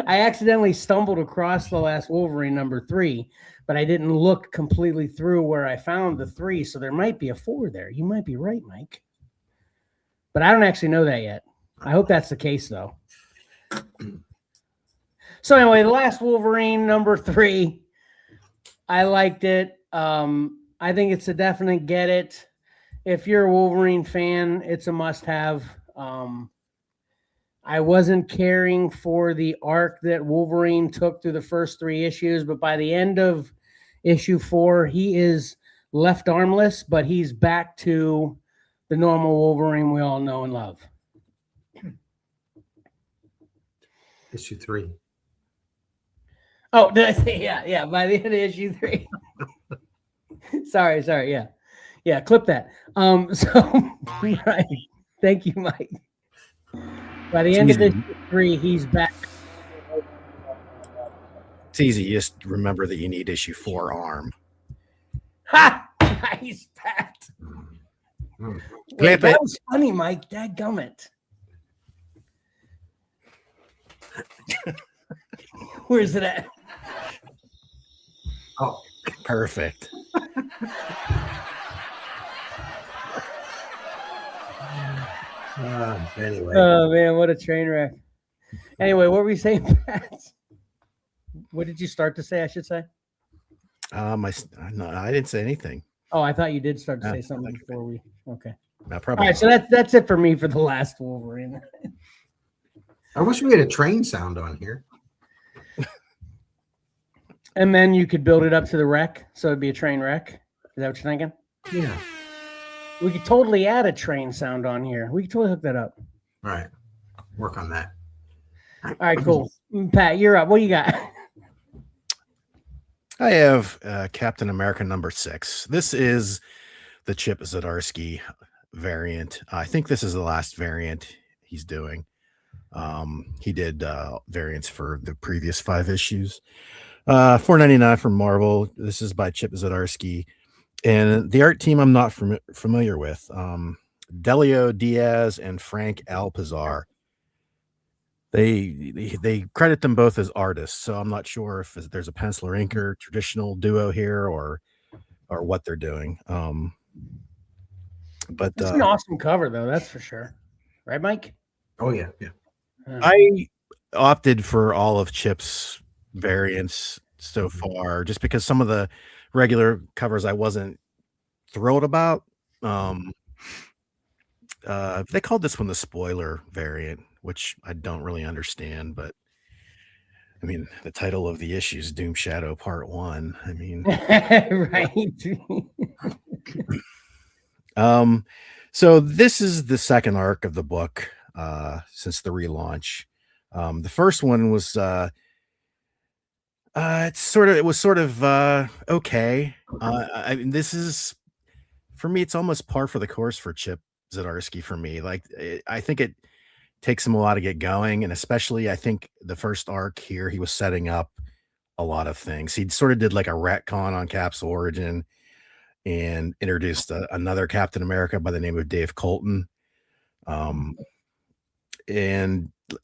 I accidentally stumbled across the Last Wolverine #3, but I didn't look completely through where I found the 3. So there might be a 4 there. You might be right, Mike. But I don't actually know that yet. I hope that's the case, though. So anyway, the Last Wolverine #3, I liked it. I think it's a definite get it. If you're a Wolverine fan, it's a must-have. I wasn't caring for the arc that Wolverine took through the first 3 issues, but by the end of issue 4, he is left armless, but he's back to the normal Wolverine we all know and love. Issue 3. Oh, did I say yeah? By the end of issue 3. sorry, yeah. Clip that. Right. Thank you, Mike. By the end of issue 3, he's back. It's easy. You just remember that you need issue 4 arm. Ha! Nice, Pat. Clip that it. was funny, Mike. Dadgummit. Where's it at? Oh, perfect. Anyway. Oh man, what a train wreck. Anyway, what were we saying, Pat? What did you start to say? I should say. No, I didn't say anything. Oh, I thought you did start to say something before we. Okay. No, probably. All right, so that's it for me for the Last Wolverine. I wish we had a train sound on here. And then you could build it up to the wreck, so it'd be a train wreck. Is that what you're thinking? Yeah. We could totally add a train sound on here. We could totally hook that up. All right. Work on that. All right, cool. Pat, you're up. What do you got? I have Captain America #6. This is the Chip Zdarsky variant. I think this is the last variant he's doing. He did variants for the previous 5 issues. $4.99 from Marvel. This is by Chip Zdarsky. And the art team I'm not familiar with. Delio Diaz and Frank Alpizar. They credit them both as artists, so I'm not sure if there's a penciler inker traditional duo here or what they're doing. But it's an awesome cover, though, that's for sure. Right, Mike? Oh yeah. I opted for all of Chip's variants so far, just because some of the regular covers I wasn't thrilled about. They called this one the spoiler variant, which I don't really understand, but I mean, the title of the issue is Doom Shadow Part 1. I mean, right. So this is the second arc of the book since the relaunch. The first one was it was sort of okay. I mean, this is for me. It's almost par for the course for Chip Zdarsky for me. Like I think it takes him a while to get going, and especially I think the first arc here he was setting up a lot of things. He sort of did like a retcon on Cap's origin and introduced another Captain America by the name of Dave Colton. And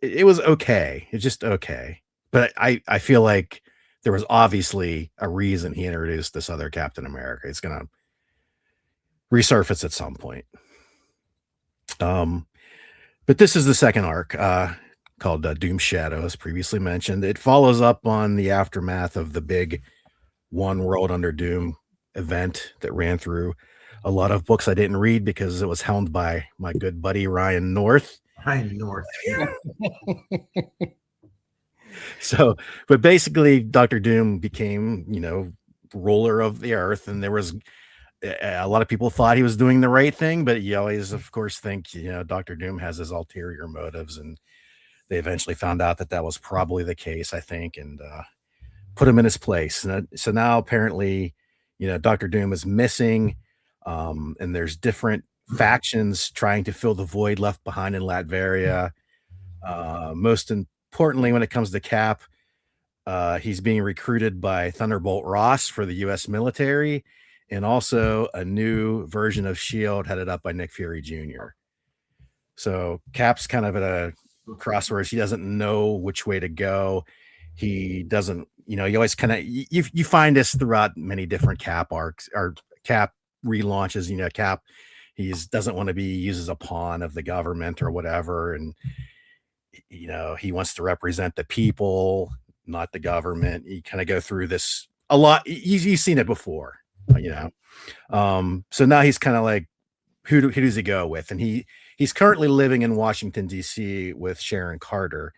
it was okay. It's just okay. But I feel like there was obviously a reason he introduced this other Captain America. It's going to resurface at some point. But this is the second arc called Doom Shadows, previously mentioned. It follows up on the aftermath of the big One World Under Doom event that ran through a lot of books I didn't read because it was helmed by my good buddy Ryan North. So, but basically Dr. Doom became, ruler of the earth, and there was a lot of people thought he was doing the right thing, but you always, of course, think, Dr. Doom has his ulterior motives, and they eventually found out that was probably the case, I think, and put him in his place. And so now apparently, Dr. Doom is missing, and there's different factions trying to fill the void left behind in Latveria. Most importantly, when it comes to Cap, he's being recruited by Thunderbolt Ross for the U.S. military, and also a new version of S.H.I.E.L.D. headed up by Nick Fury Jr. So Cap's kind of at a crossroads. He doesn't know which way to go. He doesn't, you always kind of, you find this throughout many different Cap arcs or Cap relaunches. Cap, he doesn't want to be used as a pawn of the government or whatever. And, he wants to represent the people, not the government. You kind of go through this a lot. You've seen it before, so now he's kind of like, who does he go with? And he's currently living in Washington, D.C. with Sharon Carter.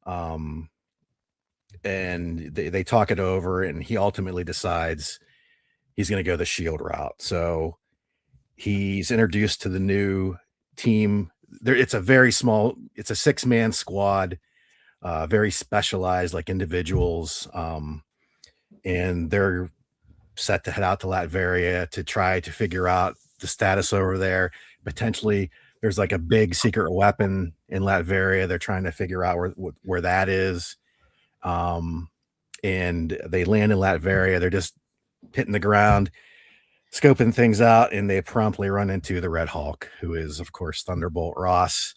And they talk it over, and he ultimately decides he's going to go the S.H.I.E.L.D. route. So he's introduced to the new team. It's a 6-man squad, very specialized, like individuals. And they're set to head out to Latveria to try to figure out the status over there. Potentially there's like a big secret weapon in Latveria. They're trying to figure out where that is. And they land in Latveria. They're just hitting the ground, scoping things out, and they promptly run into the Red Hulk, who is, of course, Thunderbolt Ross,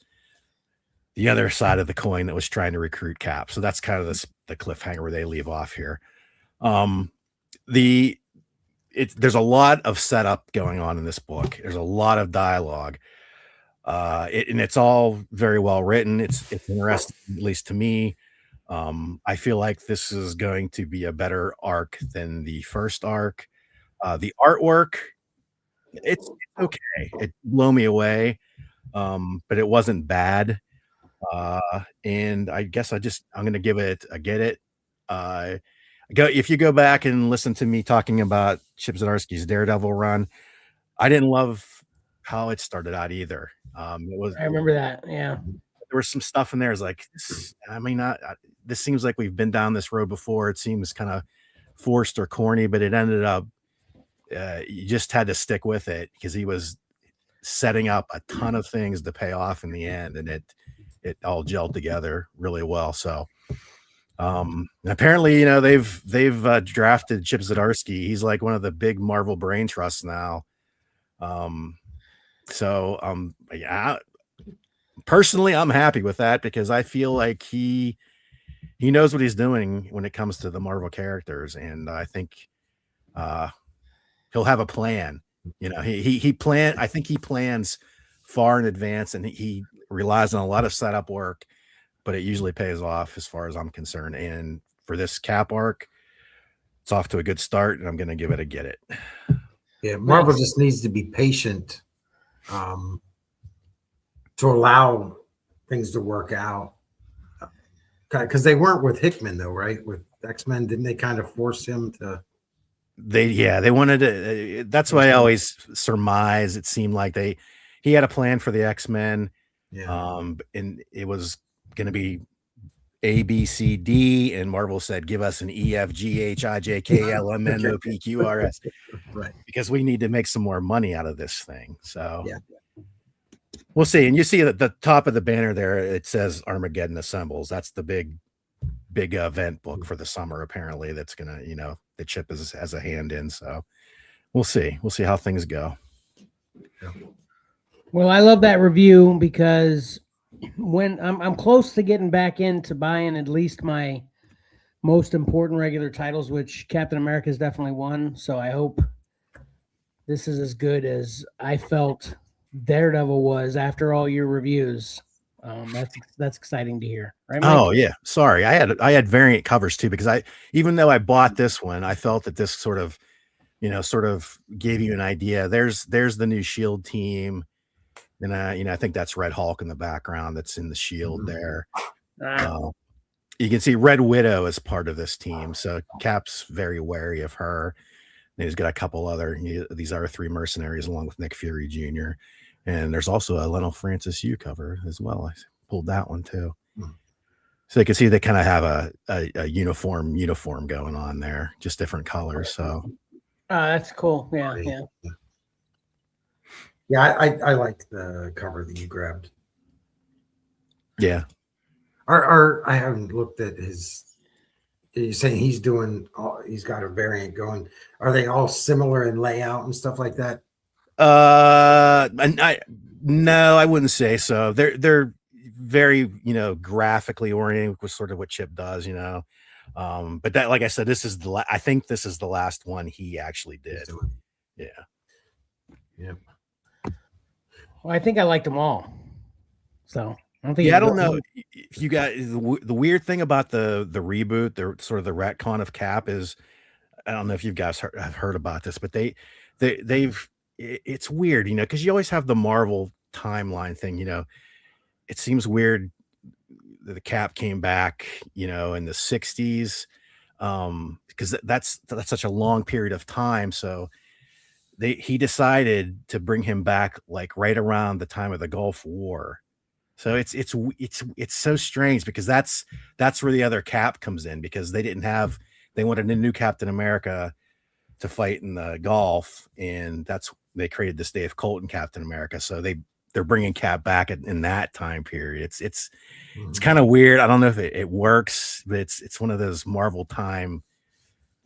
the other side of the coin that was trying to recruit Cap. So that's kind of the cliffhanger where they leave off here. There's a lot of setup going on in this book. There's a lot of dialogue. And it's all very well written. It's interesting, at least to me. I feel like this is going to be a better arc than the first arc. The artwork, it's okay. It blew me away, but it wasn't bad. And I guess I'm going to give it a get it. If you go back and listen to me talking about Chip Zdarsky's Daredevil run, I didn't love how it started out either. I remember that. Yeah. There was some stuff in there. It's like, this seems like we've been down this road before. It seems kind of forced or corny, but it ended up, you just had to stick with it because he was setting up a ton of things to pay off in the end, and it all gelled together really well. So apparently, they've drafted Chip Zdarsky. He's like one of the big Marvel brain trusts now. Personally, I'm happy with that because I feel like he knows what he's doing when it comes to the Marvel characters, and I think he'll have a plan. I think he plans far in advance, and he relies on a lot of setup work, but it usually pays off as far as I'm concerned. And for this Cap arc, it's off to a good start, and I'm going to give it a get it. Yeah, Marvel just needs to be patient to allow things to work out. Because they weren't with Hickman, though, right? With X-Men, didn't they kind of force him to? They wanted to. That's why I always surmise it seemed like he had a plan for the X-Men. Yeah. And it was going to be A, B, C, D, and Marvel said, give us an E, F, G, H, I, J, K, L, M, N, O, P, Q, R, S. Right. Because we need to make some more money out of this thing. So yeah, we'll see. And you see at the top of the banner there, it says Armageddon Assembles. That's the big event book for the summer, apparently. That's gonna, the Chip has a hand in. So we'll see. We'll see how things go. Yeah. Well, I love that review because when I'm close to getting back into buying at least my most important regular titles, which Captain America is definitely one. So I hope this is as good as I felt Daredevil was after all your reviews. That's exciting to hear, right, Mike? Oh yeah, sorry. I had variant covers too, because even though I bought this one, I felt that this sort of gave you an idea. There's the new Shield team, and I think that's Red Hulk in the background. That's in the Shield there. You can see Red Widow as part of this team, so Cap's very wary of her. And he's got a couple other these other 3 mercenaries along with Nick Fury Jr. And there's also a Lionel Francis Yu cover as well. I pulled that one too. So you can see they kind of have a uniform going on there, just different colors. So that's cool. Yeah. I like the cover that you grabbed. Yeah. I haven't looked at his. You're saying he's got a variant going. Are they all similar in layout and stuff like that? No, I wouldn't say so. They're very, graphically oriented with sort of what Chip does, but that, like I said, I think this is the last one he actually did. Yeah. Well, I think I liked them all. So I don't think. Yeah, I don't know if you got the weird thing about the reboot, the sort of the retcon of Cap is, I don't know if you guys have heard about this, but it's weird, because you always have the Marvel timeline thing. It seems weird that the Cap came back, in the 60s, because that's such a long period of time. So he decided to bring him back like right around the time of the Gulf War. So it's so strange, because that's where the other Cap comes in, because they wanted a new Captain America to fight in the Gulf, and they created this Dave Colton Captain America. So they're bringing Cap back in that time period. It's kind of weird. I don't know if it works, but it's one of those Marvel time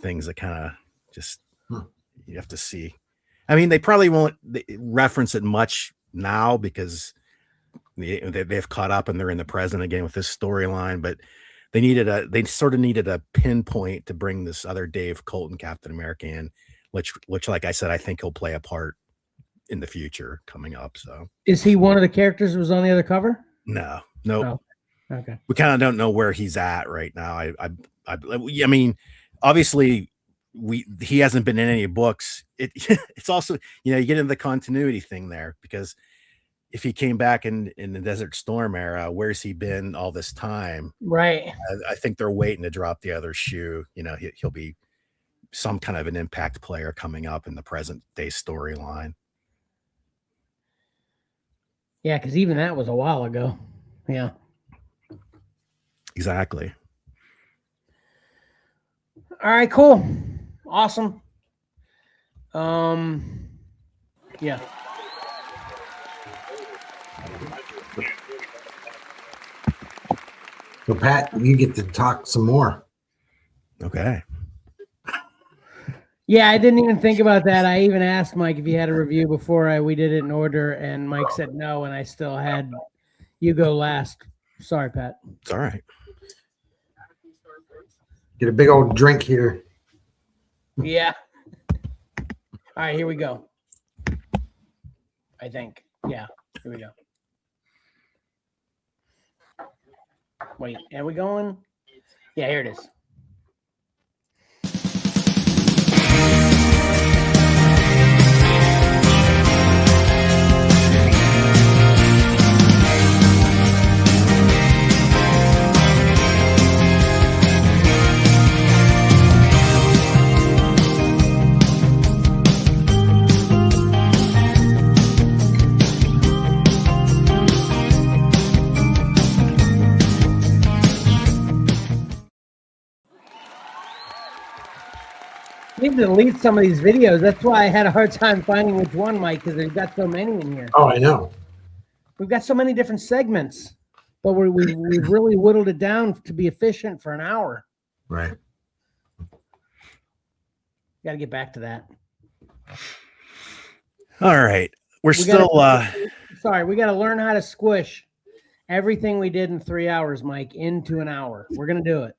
things that kind of just you have to see. I mean, they probably won't reference it much now because they've caught up and they're in the present again with this storyline, but they sort of needed a pinpoint to bring this other Dave Colton Captain America in, which like I said, I think he'll play a part in the future coming up. So is he one of the characters that was on the other cover? No. Oh, okay. We kind of don't know where he's at right now. I mean, obviously he hasn't been in any books. It's also, you get into the continuity thing there, because if he came back in the Desert Storm era, where's he been all this time? Right. I think they're waiting to drop the other shoe. He'll be some kind of an impact player coming up in the present day storyline. Yeah, because even that was a while ago. Yeah. Exactly. All right, cool. Awesome. Yeah. So Pat, you get to talk some more. Okay. Yeah, I didn't even think about that. I even asked Mike if he had a review before we did it in order, and Mike said no, and I still had you go last. Sorry, Pat. It's all right. Get a big old drink here. Yeah. All right, here we go. I think. Yeah, here we go. Wait, are we going? Yeah, here it is. need to delete some of these videos. That's why I had a hard time finding which one, Mike, because there's got so many in here. Oh, I know. We've got so many different segments, but we've really whittled it down to be efficient for an hour. Right. Got to get back to that. All right. We got to learn how to squish everything we did in 3 hours, Mike, into an hour. We're going to do it.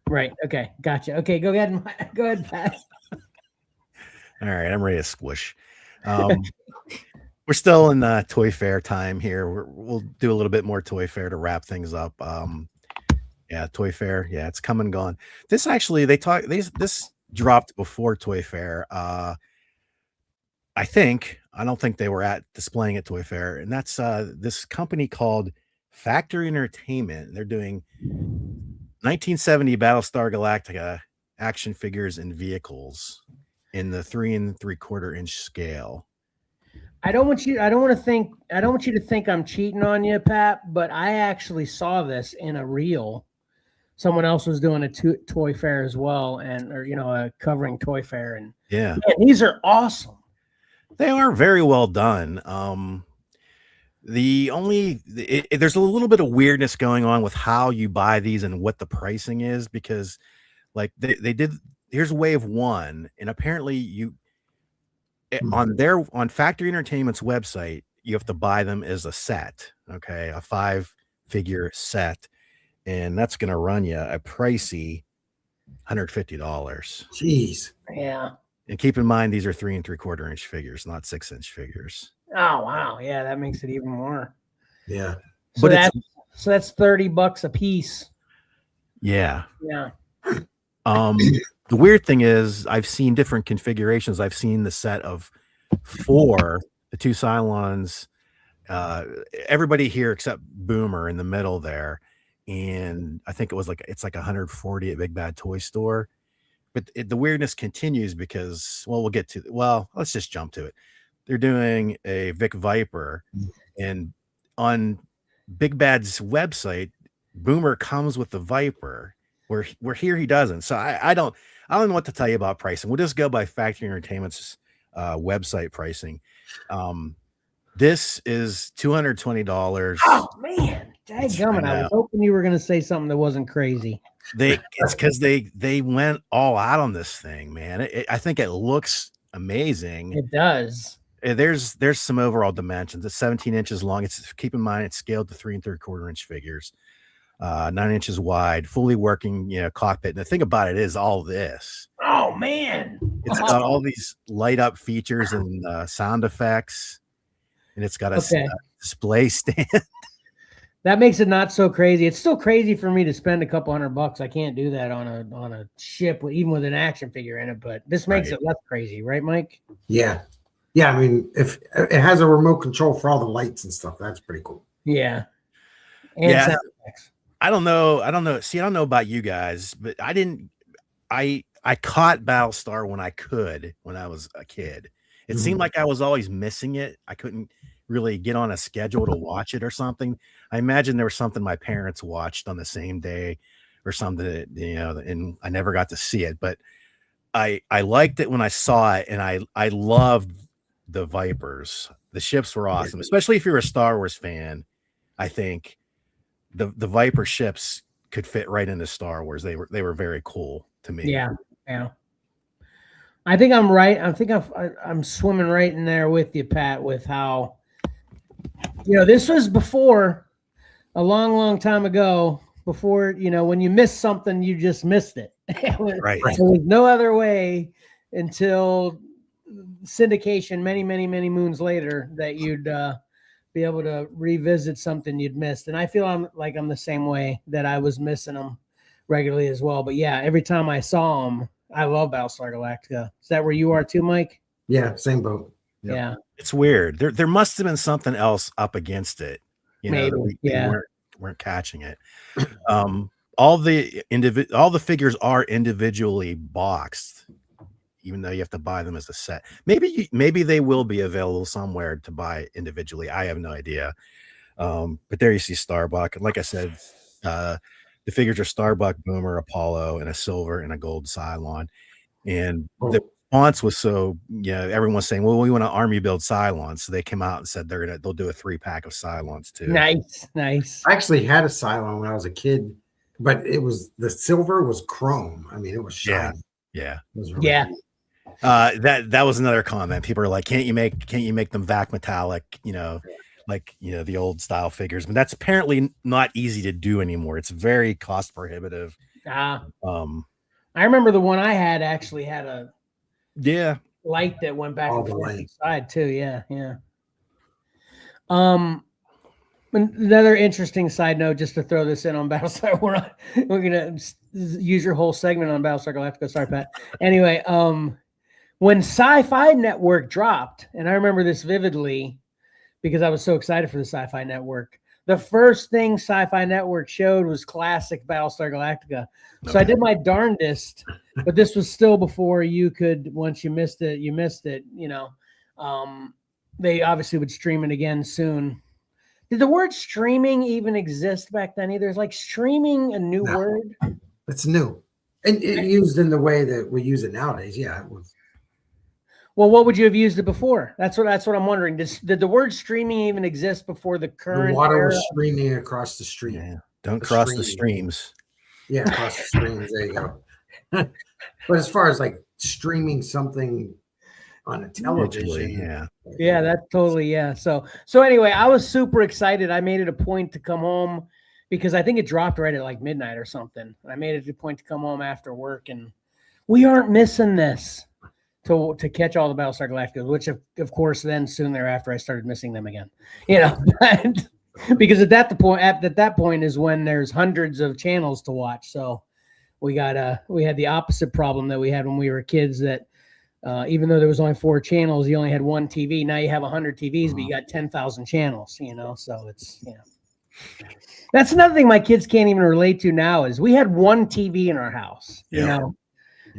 Right. Okay. Gotcha. Okay. Go ahead. Go ahead, Pat. All right. I'm ready to squish. We're still in Toy Fair time here. We'll do a little bit more Toy Fair to wrap things up. Yeah, Toy Fair. Yeah, it's come and gone. This actually, this dropped before Toy Fair. I don't think they were displaying at Toy Fair, and that's this company called Factory Entertainment. They're doing 1970 Battlestar Galactica action figures and vehicles in the 3 3/4 inch scale. I don't want you to think I'm cheating on you, Pat, but I actually saw this in a reel. Someone else was doing a Toy Fair as well, covering Toy Fair, and yeah, man, these are awesome. They are very well done. There's a little bit of weirdness going on with how you buy these and what the pricing is, because like they did, here's wave 1, and apparently on Factory Entertainment's website, you have to buy them as a set. Okay. A 5-figure set. And that's going to run you a pricey $150. Jeez. Yeah. And keep in mind, these are 3 3/4 inch figures, not 6-inch figures. Oh, wow. Yeah. That makes it even more. Yeah. So that's $30 a piece. Yeah. Yeah. The weird thing is I've seen different configurations. I've seen the set of 4, the 2 Cylons, everybody here except Boomer in the middle there. And I think it's like 140 at Big Bad Toy Store. But the weirdness continues because, let's just jump to it. They're doing a Vic Viper, and on Big Bad's website, Boomer comes with the Viper, where here he doesn't. So I don't know what to tell you about pricing. We'll just go by Factory Entertainment's website pricing. This is $220. Oh man, dadgummit! I was hoping you were going to say something that wasn't crazy. It's because they went all out on this thing, man. I think it looks amazing. It does. There's some overall dimensions. It's 17 inches long. Keep in mind it's scaled to 3 3/4 inch figures. 9 inches wide, fully working, cockpit. And the thing about it is all this. Oh man, it's got all these light up features and sound effects, and it's got a display stand. That makes it not so crazy. It's still crazy for me to spend a couple $100. I can't do that on a ship even with an action figure in it. But this makes it less crazy, right, Mike? Yeah, yeah. I mean, if it has a remote control for all the lights and stuff, that's pretty cool. Yeah. And sound effects. I don't know. See, I don't know about you guys, but I caught Battlestar when I was a kid. It seemed like I was always missing it. I couldn't really get on a schedule to watch it or something. I imagine there was something my parents watched on the same day or something, and I never got to see it, but I liked it when I saw it. And I loved the Vipers. The ships were awesome, especially if you're a Star Wars fan. I think the Viper ships could fit right into Star Wars. They were very cool to me. Yeah. I think I'm right. I think I'm swimming right in there with you, Pat, with how, this was before a long, long time ago, before, when you missed something, you just missed it. Right. There was no other way until syndication many, many, many moons later that you'd be able to revisit something you'd missed. And I feel I'm the same way, that I was missing them regularly as well. But yeah, every time I saw them, I love Battlestar Galactica. Is that where you are too, Mike? Yeah, same boat. Yep. Yeah. It's weird. There must have been something else up against it. Maybe. We weren't catching it. All the figures are individually boxed, even though you have to buy them as a set. Maybe they will be available somewhere to buy individually. I have no idea. But there you see Starbuck. Like I said, The figures are Starbuck, Boomer, Apollo, and a silver and a gold Cylon. And the response was so, everyone's saying, well, we want to army build Cylons. So they came out and said they'll do a 3-pack of Cylons too. Nice. I actually had a Cylon when I was a kid, but the silver was chrome. I mean, it was shiny. Yeah. It was really cool. That was another comment. People are like, can't you make them vac metallic, like the old style figures? But that's apparently not easy to do anymore. It's very cost prohibitive. I remember the one I had actually had a light that went back and forth inside too. Yeah. Another interesting side note, just to throw this in on Battlestar, we're gonna use your whole segment on Battlestar Galactica. Sorry, Pat. Anyway, when Sci-Fi Network dropped, and I remember this vividly because I was so excited for the Sci-Fi Network. The first thing Sci-Fi Network showed was classic Battlestar Galactica. So I did my darndest, but this was still before you could, once you missed it, you missed it. They obviously would stream it again soon. Did the word streaming even exist back then either? Is like streaming a new word? It's new. And it used in the way that we use it nowadays. Yeah, it was. Well, what would you have used it before? That's what I'm wondering. Did the word streaming even exist before the current? The water was streaming across the street. Yeah. Don't cross the streams. Yeah, across the streams. There you go. But as far as like streaming something on a television, that's totally So anyway, I was super excited. I made it a point to come home because I think it dropped right at like midnight or something. And I made it a point to come home after work, and we aren't missing this. To catch all the Battlestar Galactica, which of course then soon thereafter I started missing them again, because at that point is when there's hundreds of channels to watch. So we had the opposite problem that we had when we were kids, that even though there was only 4 channels, you only had one TV. Now you have 100 TVs, but you got 10,000 channels. So it's that's another thing my kids can't even relate to now is we had one TV in our house. Yep.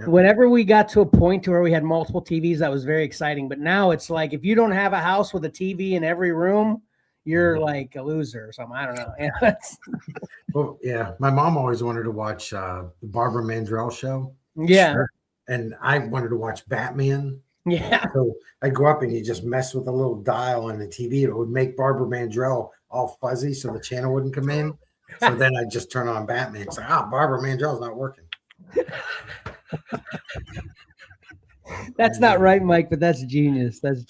Whenever we got to a point to where we had multiple TVs, that was very exciting. But now it's like, if you don't have a house with a TV in every room, you're like a loser or something. I don't know. Well, yeah. My mom always wanted to watch the Barbara Mandrell show. Yeah. Sure. And I wanted to watch Batman. Yeah. So I'd go up and you just mess with a little dial on the TV. It would make Barbara Mandrell all fuzzy so the channel wouldn't come in. So then I'd just turn on Batman. It's like, Barbara Mandrell's not working. That's not right, Mike, but that's genius. Barbara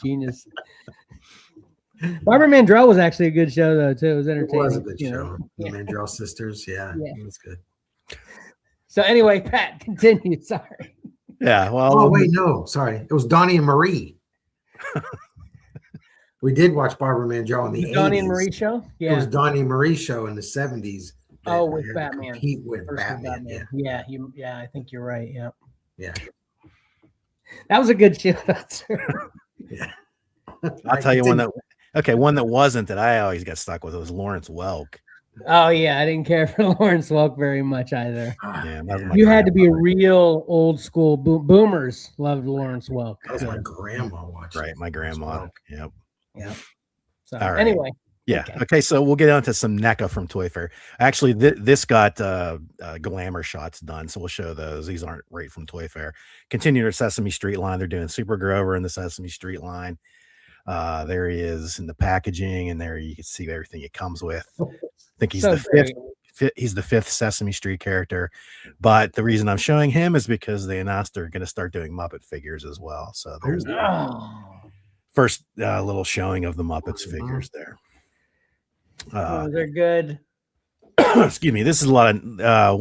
Mandrell was actually a good show, though, too. It was entertaining. It was a good show. The Mandrell sisters, it was good. So anyway, Pat, continue. Sorry. Yeah, well. Oh, wait, no. Sorry. It was Donnie and Marie. We did watch Barbara Mandrell in the 80s. Donnie and Marie show? Yeah. It was Donnie and Marie show in the 70s. With Batman. Compete with Batman. Yeah, I think you're right. Yeah. Yeah. That was a good show. Yeah. I'll tell you one that wasn't, that I always got stuck with. It was Lawrence Welk. Oh yeah, I didn't care for Lawrence Welk very much either. Yeah, you had to be a real old school boomers loved Lawrence Welk. That was my grandma watching. Right, my grandma. Yep. So all right. Anyway. Yeah. Okay. So we'll get on to some NECA from Toy Fair. Actually, this got glamour shots done, so we'll show those. These aren't right from Toy Fair. Continue their Sesame Street line. They're doing Super Grover in the Sesame Street line. There he is in the packaging, and there you can see everything it comes with. I think he's he's the 5th Sesame Street character. But the reason I'm showing him is because they announced they're going to start doing Muppet figures as well. So there's the first little showing of the Muppets figures there. They're good. Excuse me. This is a lot of a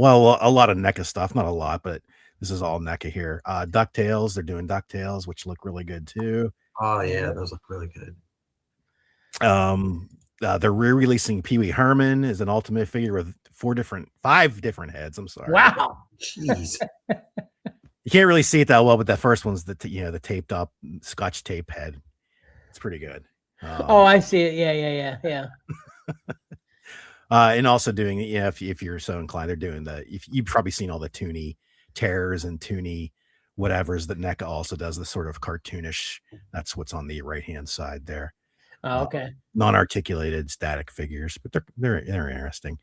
lot of NECA stuff. Not a lot, but this is all NECA here. DuckTales. They're doing DuckTales, which look really good too. Oh yeah, those look really good. They're re-releasing Pee Wee Herman as an Ultimate figure with 5 different heads. I'm sorry. Wow. Jeez. You can't really see it that well, but that first one's the taped up Scotch tape head. It's pretty good. I see it. Yeah. And also doing if you're so inclined, they're doing you've probably seen all the Toonie Terrors and Toonie whatevers that NECA also does, the sort of cartoonish. That's what's on the right hand side there. Oh, okay. Non-articulated static figures, but they're interesting.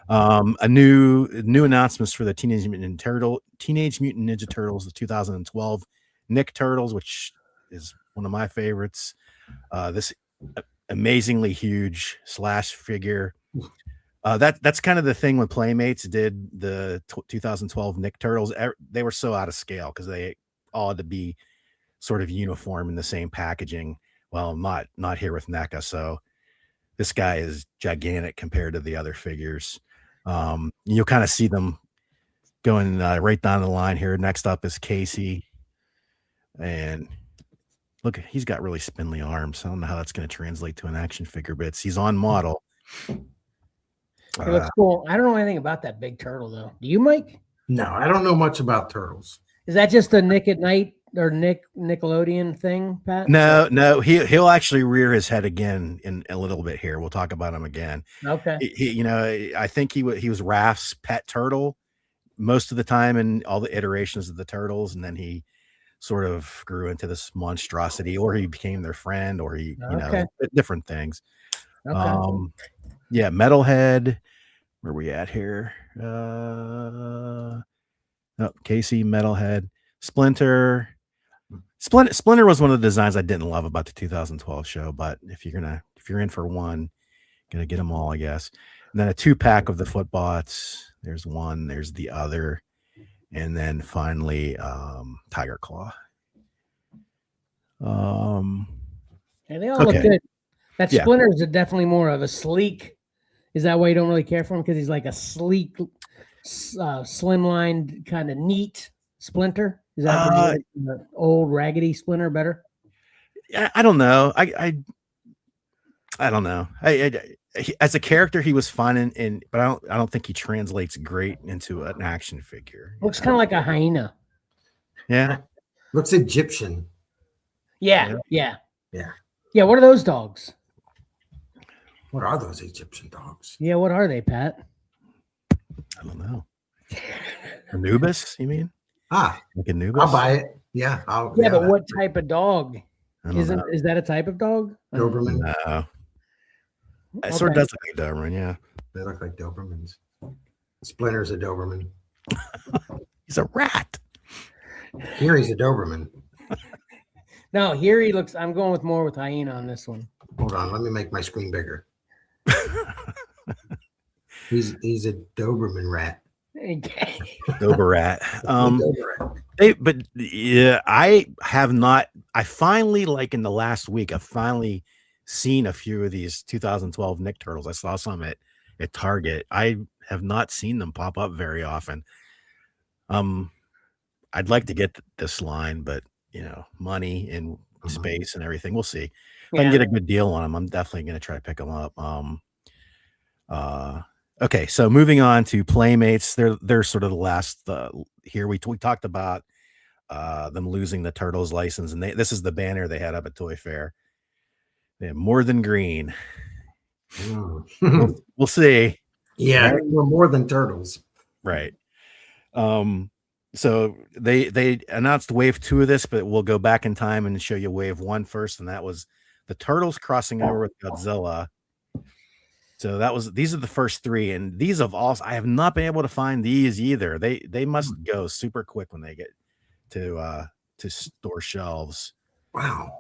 A new announcements for the Teenage Mutant Ninja Turtles, the 2012 Nick Turtles, which is one of my favorites. This amazingly huge Slash figure. That's kind of the thing when Playmates did the 2012 Nick Turtles. They were so out of scale because they all had to be sort of uniform in the same packaging. Well, not here with NECA. So this guy is gigantic compared to the other figures. You'll kind of see them going right down the line here. Next up is Casey. And look, he's got really spindly arms. I don't know how that's going to translate to an action figure, but he's on model. It looks cool. I don't know anything about that big turtle, though. Do you, Mike? No, I don't know much about turtles. Is that just a Nick at Night or Nickelodeon thing, Pat? No, he'll actually rear his head again in a little bit here. We'll talk about him again. Okay. I think he was Raph's pet turtle most of the time in all the iterations of the turtles, and then he sort of grew into this monstrosity, or he became their friend, or he, different things. Okay. Yeah, Metalhead. Where are we at here? Casey, Metalhead, Splinter. Splinter was one of the designs I didn't love about the 2012 show, but if you're in for one, gonna get them all, I guess. And then a 2-pack of the Footbots. There's one, there's the other, and then finally Tiger Claw. And they all look good. That Splinter is definitely more of a sleek. Is that why you don't really care for him? Because he's like a sleek, slimlined, kind of neat Splinter. Is that the old raggedy Splinter better? I don't know. I don't know. As a character, he was fun, but I don't think he translates great into an action figure. Looks kind of like a hyena. Yeah. Looks Egyptian. Yeah. What are those dogs? What are those Egyptian dogs? Yeah, what are they, Pat? I don't know. Anubis, you mean? Like Anubis? I'll buy it. Yeah. But what type of dog? Is that a type of dog? Doberman. No. It sort of does look like Doberman, yeah. They look like Dobermans. Splinter's a Doberman. He's a rat. Here he's a Doberman. No, here he looks. I'm going with hyena on this one. Hold on, let me make my screen bigger. He's a Doberman rat. Dober rat. I have not. I finally, like in the last week, I've finally seen a few of these 2012 Nick Turtles. I saw some at Target. I have not seen them pop up very often. I'd like to get this line, but money and space and everything. We'll see. If I can get a good deal on them, I'm definitely going to try to pick them up. Okay, so moving on to Playmates. They're sort of the last here. We talked about them losing the Turtles license, and this is the banner they had up at Toy Fair. They have more than green. We'll see. Yeah, we're more than turtles. Right. So they announced wave 2 of this, but we'll go back in time and show you wave 1 first, and that was the Turtles crossing over with Godzilla. So these are the first 3, and these have also, I have not been able to find these either. They must go super quick when they get to store shelves. Wow.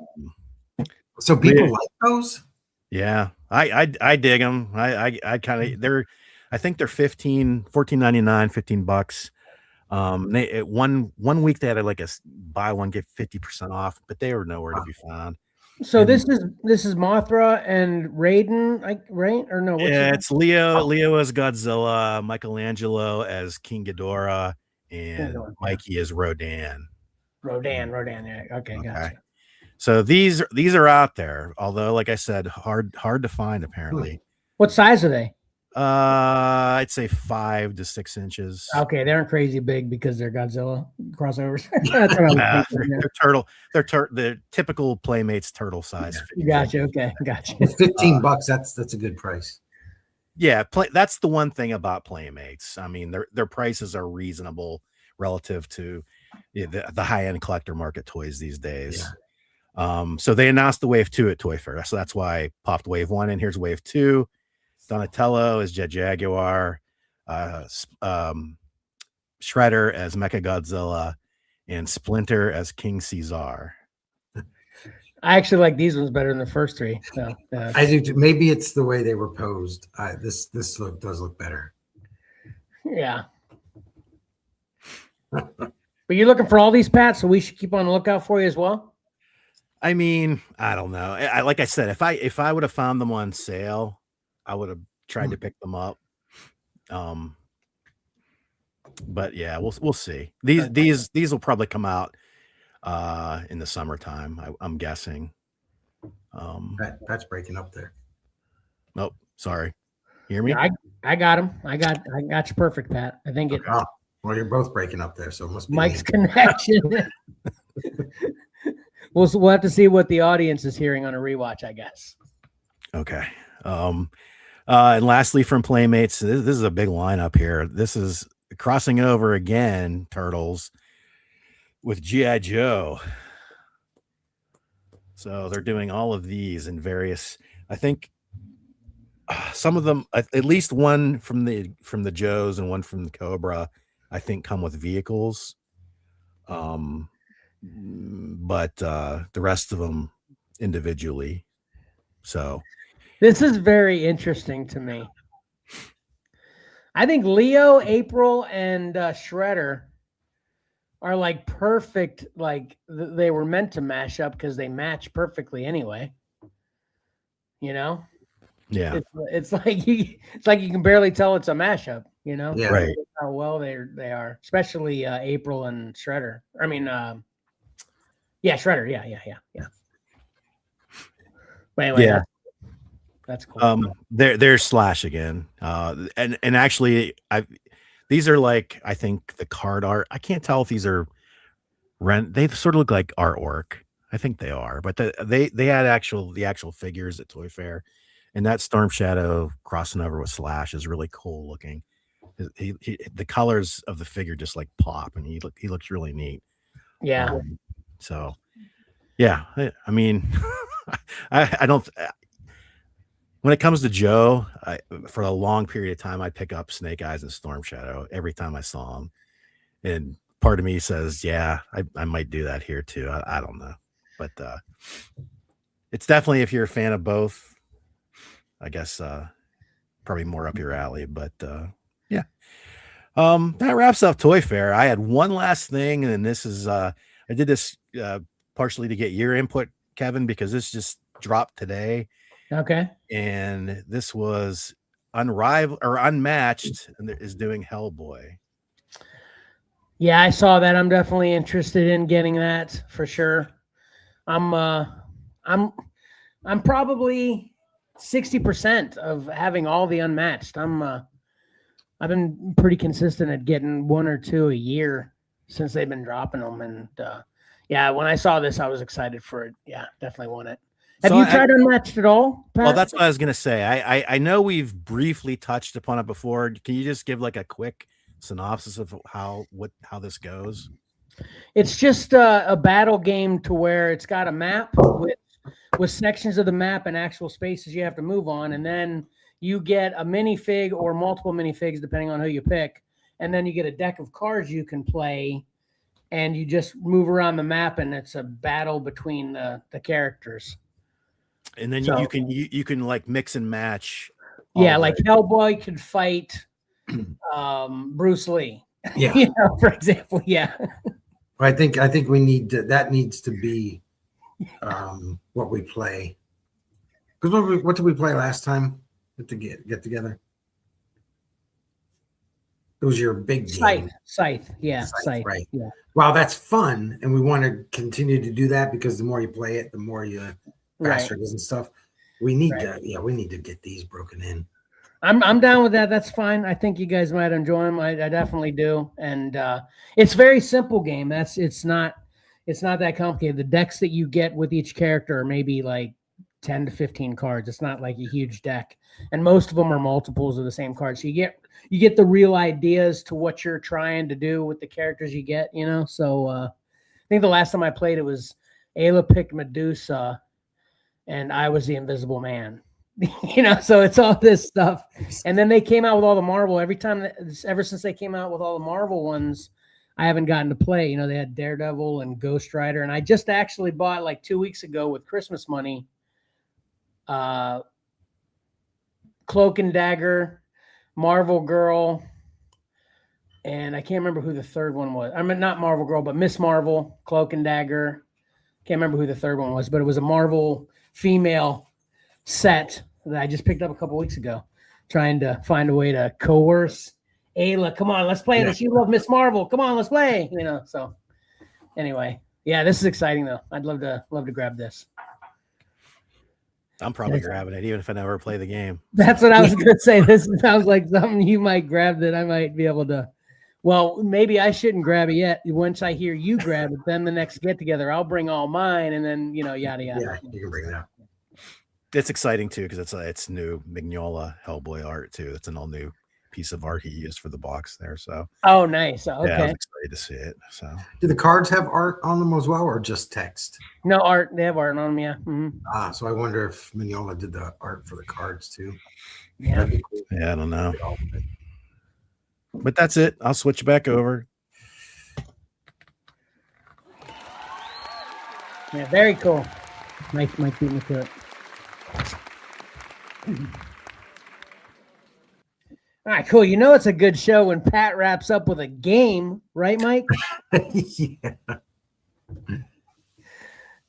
So people like those? Yeah, I dig them. I kind of I think they're $14.99, $15. One week they had like a buy one get 50% off, but they were nowhere to be found. So this is Mothra and Raiden, right? Or no? It's Leo. Leo as Godzilla, Michelangelo as King Ghidorah, and Mikey as Rodan. Rodan. Yeah. Okay, gotcha. So these are out there, although, like I said, hard to find apparently. What size are they? I'd say 5 to 6 inches. Okay, they aren't crazy big because they're Godzilla crossovers. They're typical Playmates turtle size. Gotcha. Okay, gotcha. $15. That's a good price. Yeah, that's the one thing about Playmates. I mean, their prices are reasonable relative to the high end collector market toys these days. So they announced the Wave 2 at Toy Fair. So that's why I popped Wave 1 and here's Wave 2. Donatello as Jet Jaguar, Shredder as Mechagodzilla, and Splinter as King Caesar. I actually like these ones better than the first three. So I do too. Maybe it's the way they were posed. This does look better. Yeah. But you're looking for all these, Pat, so we should keep on the lookout for you as well. I mean, I don't know. Like I said, if I would have found them on sale, I would have tried to pick them up. But yeah, we'll see. These will probably come out in the summertime. I'm guessing. That's breaking up there. Oh, sorry. Hear me? Yeah, I got him. I got you perfect, Pat. I think it. Oh, well, you're both breaking up there, so it must be Mike's connection. We'll have to see what the audience is hearing on a rewatch, I guess. Okay. And lastly, from Playmates, this is a big lineup here. This is crossing over again, Turtles, with G.I. Joe. So they're doing all of these in various, I think some of them, at least one from the Joes and one from the Cobra, I think come with vehicles. But the rest of them individually. So this is very interesting to me. I think Leo, April, and Shredder are like perfect. Like they were meant to mash up because they match perfectly anyway. You know? Yeah. It's like you can barely tell it's a mashup. You know? Yeah. Right. How well they are, especially April and Shredder. I mean, yeah, Shredder. Yeah. But anyway, yeah. That's cool. There's Slash again. And actually these are like, I think the card art. I can't tell if these are they sort of look like artwork. I think they are, but they had the actual figures at Toy Fair, and that Storm Shadow crossing over with Slash is really cool looking. The colors of the figure just like pop, and he looks really neat. Yeah. So yeah, I mean, I don't. When it comes to Joe, for a long period of time, I pick up Snake Eyes and Storm Shadow every time I saw him, and part of me says, yeah, I might do that here too. I don't know, but it's definitely, if you're a fan of both, I guess probably more up your alley. But yeah, that wraps up Toy Fair. I had one last thing, and this is I did this partially to get your input, Kevin, because this just dropped today. Okay. And this was Unmatched, and is doing Hellboy. Yeah, I saw that. I'm definitely interested in getting that for sure. I'm probably 60% of having all the Unmatched. I've been pretty consistent at getting one or two a year since they've been dropping them, and yeah, when I saw this, I was excited for it. Yeah, definitely want it. Have you tried Unmatched at all, Pat? Well, that's what I was gonna say. I know we've briefly touched upon it before. Can you just give like a quick synopsis of how this goes? It's just a battle game to where it's got a map with sections of the map and actual spaces you have to move on, and then you get a minifig or multiple minifigs depending on who you pick, and then you get a deck of cards you can play, and you just move around the map, and it's a battle between the characters. And then you can like mix and match. Yeah, like Hellboy could fight Bruce Lee. Yeah, you know, for example. Yeah. I think we need that needs to be what we play. Because what did we play last time to get together? It was your big game. Scythe. Yeah, Scythe. Right. Yeah. Wow, that's fun, and we want to continue to do that because the more you play it, the more you faster it is and stuff. We need to get these broken in. I'm down with that. That's fine. I think you guys might enjoy them. I definitely do. And it's a very simple game. It's not that complicated. The decks that you get with each character are maybe like 10 to 15 cards. It's not like a huge deck. And most of them are multiples of the same cards. So you get the real ideas to what you're trying to do with the characters you get, you know? So I think the last time I played it was Ayla picked Medusa, and I was the Invisible Man. So it's all this stuff. And then they came out with all the Marvel. Ever since they came out with all the Marvel ones, I haven't gotten to play. They had Daredevil and Ghost Rider, and I just actually bought like 2 weeks ago with Christmas money, Cloak and Dagger, Marvel Girl, and I can't remember who the third one was. I mean, not Marvel Girl, but Miss Marvel, Cloak and Dagger. Can't remember who the third one was, but it was a Marvel female set that I just picked up a couple weeks ago, trying to find a way to coerce Ayla. Come on, let's play this. You love Miss Marvel. Come on, let's play. So anyway, yeah, this is exciting though. I'd love to grab this. I'm probably grabbing it, even if I never play the game. That's what I was going to say. This sounds like something you might grab that I might be able to. Well, maybe I shouldn't grab it yet. Once I hear you grab it, then the next get together, I'll bring all mine, and then yada yada. Yeah, you can bring that. It's exciting too because it's new Mignola Hellboy art too. It's an all new piece of art he used for the box there. So oh, nice. Okay, yeah, I was excited to see it. So do the cards have art on them as well, or just text? No art. They have art on them. Yeah. Mm-hmm. So I wonder if Mignola did the art for the cards too. Yeah. Cool. Yeah, I don't know. But that's it. I'll switch back over. Yeah, very cool. Mike beat me to it. All right, cool. It's a good show when Pat wraps up with a game, right, Mike? Yeah.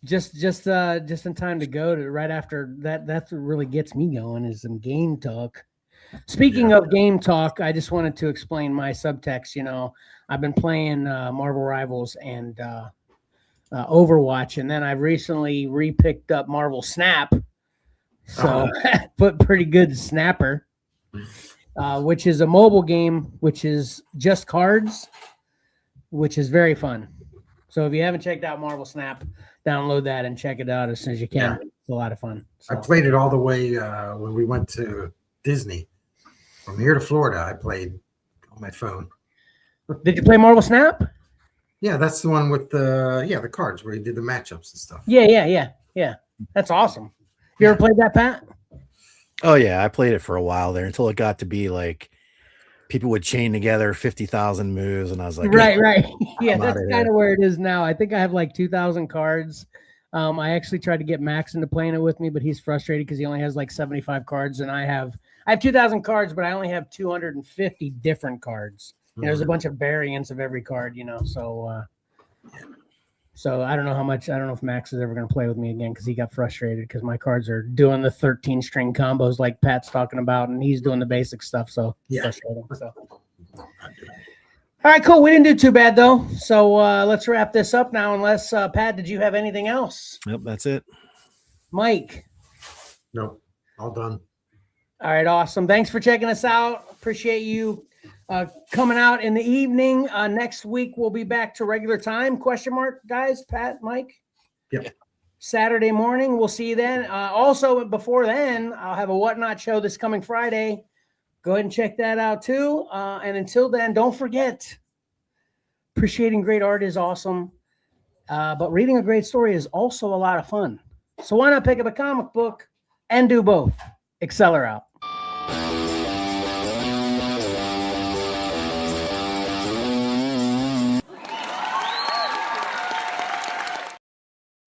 Just in time to go to right after that. That's what really gets me going is some game talk. Speaking of game talk, I just wanted to explain my subtext. I've been playing Marvel Rivals and Overwatch, and then I've recently repicked up Marvel Snap. So put pretty good Snapper, which is a mobile game, which is just cards, which is very fun. So if you haven't checked out Marvel Snap, download that and check it out as soon as you can. Yeah. It's a lot of fun. So. I played it all the way when we went to Disney. From here to Florida, I played on my phone. Did you play Marvel Snap? Yeah, that's the one with the cards where you did the matchups and stuff. Yeah. That's awesome. You ever played that, Pat? Oh yeah, I played it for a while there until it got to be like people would chain together 50,000 moves, and I was like, right. Yeah, that's kind of where it is now. I think I have like 2,000 cards. I actually tried to get Max into playing it with me, but he's frustrated because he only has like 75 cards, and I have 2,000 cards, but I only have 250 different cards. There's a bunch of variants of every card, So I don't know how much. I don't know if Max is ever going to play with me again because he got frustrated because my cards are doing the 13 string combos like Pat's talking about, and he's doing the basic stuff. So frustrating. So. All right, cool. We didn't do too bad though. So let's wrap this up now. Unless Pat, did you have anything else? Nope, that's it. Mike. Nope, all done. All right, awesome. Thanks for checking us out. Appreciate you coming out in the evening. Next week we'll be back to regular time, ? Guys, Pat, Mike. Yep. Saturday morning. We'll see you then. Also, before then, I'll have a Whatnot show this coming Friday. Go ahead and check that out too. And until then, don't forget, appreciating great art is awesome. But reading a great story is also a lot of fun. So why not pick up a comic book and do both? Exceller out.